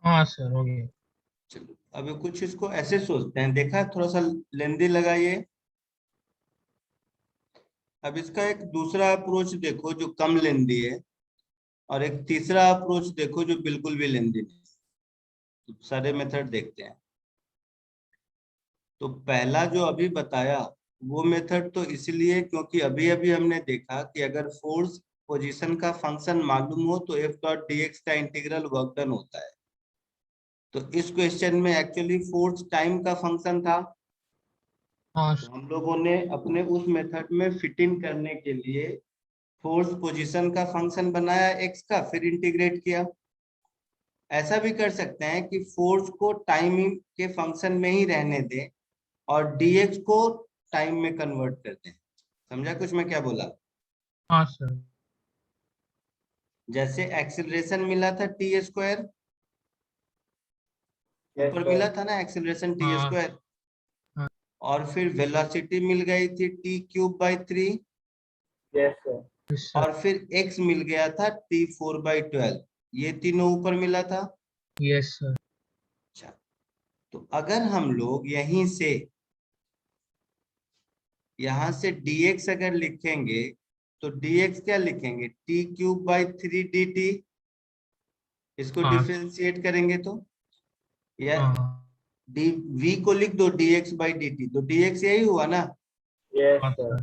[SPEAKER 2] हाँ सर हो गया।
[SPEAKER 1] चलो अभी कुछ इसको ऐसे सोचते हैं, देखा थोड़ा सा लेंदी लगा ये। अब इसका एक दूसरा अप्रोच देखो जो कम लेंदी है, और एक तीसरा अप्रोच देखो जो बिल्कुल भी लेंदी नहीं। तो सारे मेथड देखते हैं। तो पहला जो अभी बताया वो मेथड तो इसलिए क्योंकि अभी अभी हमने देखा कि अगर फोर्स पोजीशन का फंक्शन मालूम हो तो एफ डॉट डी एक्स का इंटीग्रल वर्क डन होता है। तो इस क्वेश्चन में एक्चुअली फोर्स टाइम का फंक्शन था।
[SPEAKER 2] हाँ
[SPEAKER 1] तो हम लोगों ने अपने उस मेथड में फिट इन करने के लिए फोर्स पोजीशन का फंक्शन बनाया एक्स का, फिर इंटीग्रेट किया। ऐसा भी कर सकते हैं कि फोर्स को टाइम के फंक्शन में ही रहने दें और dx को टाइम में कन्वर्ट कर दें। समझा कुछ मैं क्या बोला?
[SPEAKER 2] हाँ सर।
[SPEAKER 1] जैसे एक्सेलरेशन मिला था टी स्क्वायर,
[SPEAKER 6] Yes,
[SPEAKER 1] ऊपर
[SPEAKER 6] sir.
[SPEAKER 1] मिला था ना एक्सेलरेशन टी
[SPEAKER 2] हाँ।
[SPEAKER 1] स्क्वायर,
[SPEAKER 2] हाँ।
[SPEAKER 1] और फिर वेलोसिटी मिल गई थी t³/3,
[SPEAKER 6] Yes, sir.
[SPEAKER 2] Yes, sir.
[SPEAKER 1] और फिर x मिल गया था t4/12, ये तीनों ऊपर मिला था।
[SPEAKER 2] Yes, sir.
[SPEAKER 1] अच्छा, तो अगर हम लोग यहीं से यहां से dx अगर लिखेंगे तो dx क्या लिखेंगे, t³/3 dt, इसको
[SPEAKER 2] हाँ।
[SPEAKER 1] डिफरेंशिएट करेंगे तो, या
[SPEAKER 2] हाँ।
[SPEAKER 1] v को लिख दो dx/dt, तो dx यही हुआ ना,
[SPEAKER 6] Yes,
[SPEAKER 2] हाँ,
[SPEAKER 6] sir.
[SPEAKER 2] sir.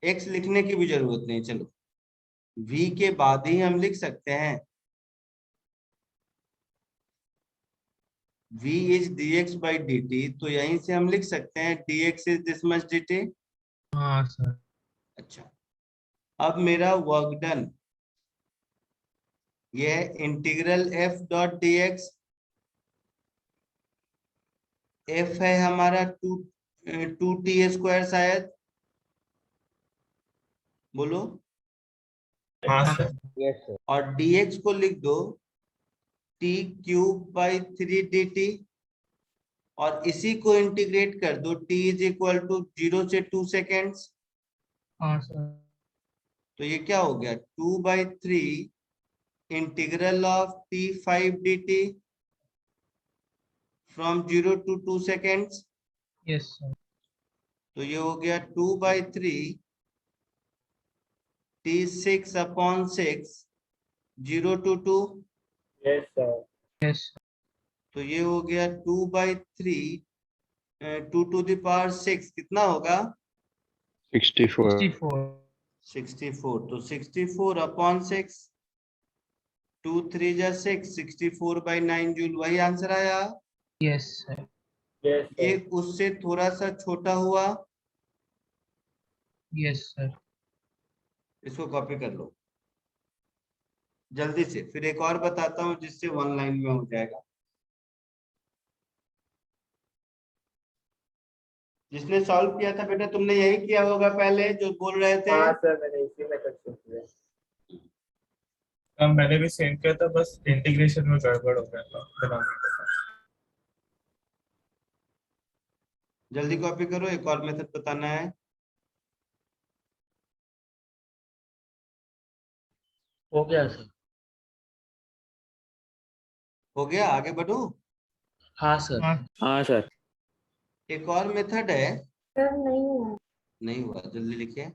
[SPEAKER 1] x लिखने की भी जरूरत नहीं, चलो v के बाद ही हम लिख सकते हैं v इज dx/dt, तो यहीं से हम लिख सकते हैं dx is this much dt।
[SPEAKER 2] हाँ, sir.
[SPEAKER 1] अच्छा, अब मेरा वर्क डन, ये है इंटीग्रल f.dx, f है हमारा 2t² शायद, बोलो,
[SPEAKER 4] हाँ
[SPEAKER 2] हाँ,
[SPEAKER 4] सर।
[SPEAKER 2] sir.
[SPEAKER 6] Yes, sir.
[SPEAKER 1] और dx को लिख दो t³/3 dt, और इसी को इंटीग्रेट कर दो t इज इक्वल टू 0 से 2 सेकेंड्स,
[SPEAKER 2] हाँ, sir.
[SPEAKER 1] तो ये क्या हो गया 2/3 integral of t5 dt from 0 to 2 seconds,
[SPEAKER 2] Yes, sir.
[SPEAKER 1] तो ये हो गया 2/3 t6/6 0 to 2,
[SPEAKER 6] Yes, sir.
[SPEAKER 2] Yes, sir.
[SPEAKER 1] तो ये हो गया 2/3 2⁶ कितना होगा
[SPEAKER 5] 64.
[SPEAKER 2] 64.
[SPEAKER 1] 64, तो 64/6, 2 3 जा 6, 64/9 जूल, वही आंसर आया।
[SPEAKER 2] Yes, sir.
[SPEAKER 6] Yes,
[SPEAKER 1] ये
[SPEAKER 6] sir.
[SPEAKER 1] उससे थोड़ा सा छोटा हुआ,
[SPEAKER 2] Yes, sir.
[SPEAKER 1] इसको कॉपी कर लो जल्दी से, फिर एक और बताता हूँ जिससे 1 लाइन में हो जाएगा। जिसने सॉल्व किया था बेटा, तुमने यही किया होगा पहले जो बोल रहे थे।
[SPEAKER 6] हाँ सर, मैंने इसी मेथड से किया।
[SPEAKER 4] मैंने भी सेम किया था, बस इंटीग्रेशन में गड़बड़ हो गया था डिनोमिनेटर का।
[SPEAKER 1] जल्दी कॉपी करो, एक और मेथड बताना है।
[SPEAKER 3] हो गया सर।
[SPEAKER 1] हो गया, आगे बढ़ो।
[SPEAKER 3] हाँ सर।
[SPEAKER 2] हाँ.
[SPEAKER 3] हाँ सर।
[SPEAKER 1] एक और मेथड है,
[SPEAKER 7] सर नहीं हुआ।
[SPEAKER 1] नहीं हुआ, जल्दी लिखिए।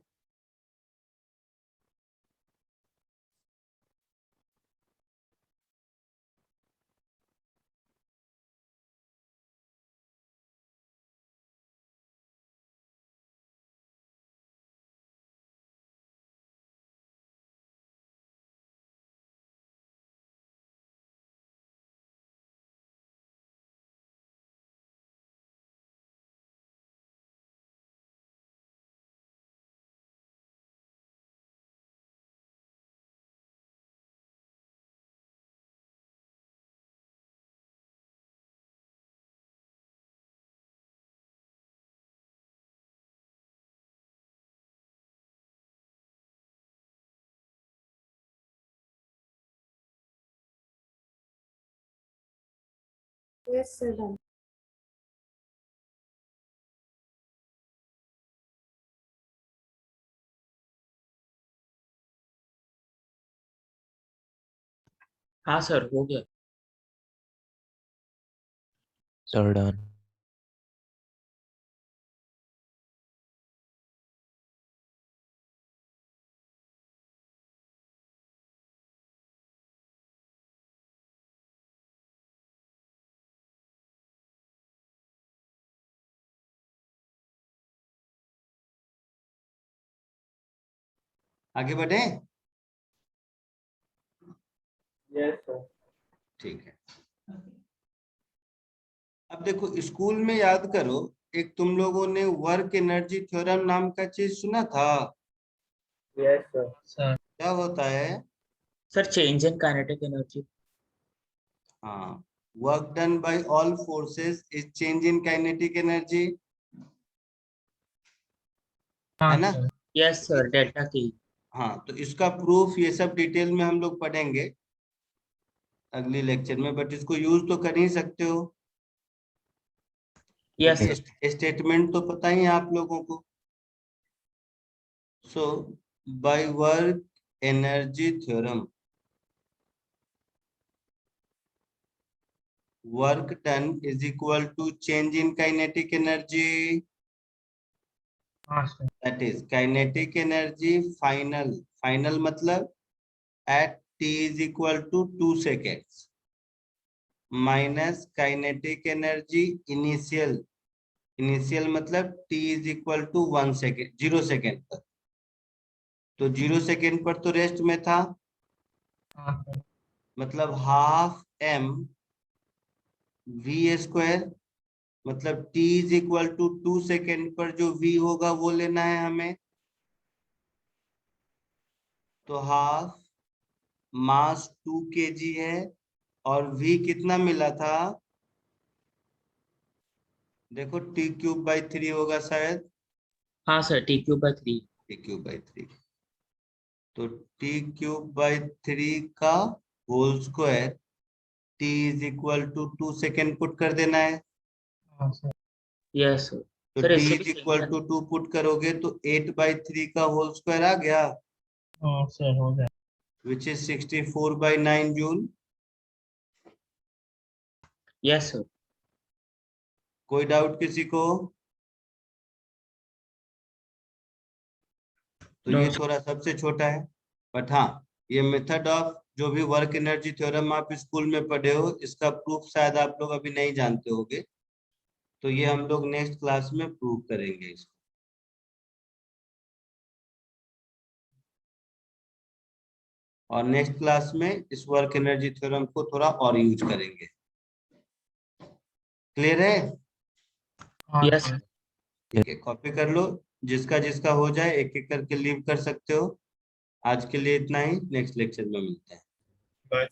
[SPEAKER 7] Yes sir done.
[SPEAKER 3] हाँ सर हो गया।
[SPEAKER 8] Sir done.
[SPEAKER 1] आगे बढ़े,
[SPEAKER 6] यस सर।
[SPEAKER 1] ठीक है। अब देखो, स्कूल में याद करो, एक तुम लोगों ने वर्क एनर्जी थ्योरम नाम का चीज सुना था,
[SPEAKER 6] यस सर।
[SPEAKER 2] Sir.
[SPEAKER 1] क्या होता है?
[SPEAKER 3] Sir change in kinetic energy.
[SPEAKER 1] हाँ, work done by all forces is change in kinetic energy,
[SPEAKER 2] हाँ,
[SPEAKER 1] है ना?
[SPEAKER 2] sir.
[SPEAKER 3] यस सर डेल्टा की।
[SPEAKER 1] हाँ, तो इसका प्रूफ ये सब डिटेल में हम लोग पढ़ेंगे अगली लेक्चर में, बट इसको यूज तो कर ही सकते हो।
[SPEAKER 3] यस
[SPEAKER 1] स्टेटमेंट तो पता ही है आप लोगों को। So by work energy theorem, work done is equal to change in kinetic energy,
[SPEAKER 2] हाँ sir,
[SPEAKER 1] that is kinetic energy final मतलब at t is equal to 2 seconds minus kinetic energy initial मतलब t is equal to 1 second 0 second पर, तो 0 second पर तो rest में था,
[SPEAKER 2] हाँ सर,
[SPEAKER 1] मतलब हाफ m v स्क्वायर, मतलब t is equal to 2 second पर जो v होगा वो लेना है हमें। तो हाफ मास 2 kg है और v कितना मिला था, देखो t क्यूब बाई 3 होगा शायद,
[SPEAKER 3] हाँ sir, t³/3।
[SPEAKER 1] t cube by 3, तो t क्यूब बाई 3 का whole square t is equal to 2 second put कर देना है।
[SPEAKER 2] हाँ सर,
[SPEAKER 3] यस सर।
[SPEAKER 1] तो
[SPEAKER 3] सर
[SPEAKER 1] t
[SPEAKER 3] इससे
[SPEAKER 1] इज
[SPEAKER 3] भी
[SPEAKER 1] इक्वल
[SPEAKER 3] सेम
[SPEAKER 1] टू 2 पुट करोगे तो 8/3 का होल स्क्वायर आ गया,
[SPEAKER 2] हाँ सर, हो जाए।
[SPEAKER 1] Which is 64/9 joule.
[SPEAKER 3] Yes sir.
[SPEAKER 1] कोई डाउट किसी को? तो
[SPEAKER 3] नो
[SPEAKER 1] ये
[SPEAKER 3] सर।
[SPEAKER 1] थोड़ा सबसे छोटा है, बट हाँ, ये मेथड ऑफ जो भी वर्क एनर्जी थ्योरम आप स्कूल में पढ़े हो, इसका प्रूफ शायद आप लोग अभी नहीं जानते होगे, तो ये हम लोग नेक्स्ट क्लास में प्रूव करेंगे इसको। और नेक्स्ट क्लास में इस वर्क एनर्जी थ्योरम को थोड़ा और यूज करेंगे। क्लियर है?
[SPEAKER 2] हाँ
[SPEAKER 3] यस
[SPEAKER 2] सर,
[SPEAKER 1] ठीक है, कॉपी कर लो, जिसका जिसका हो जाए एक एक करके लीव कर सकते हो। आज के लिए इतना ही, नेक्स्ट लेक्चर में मिलते हैं।
[SPEAKER 4] Bye.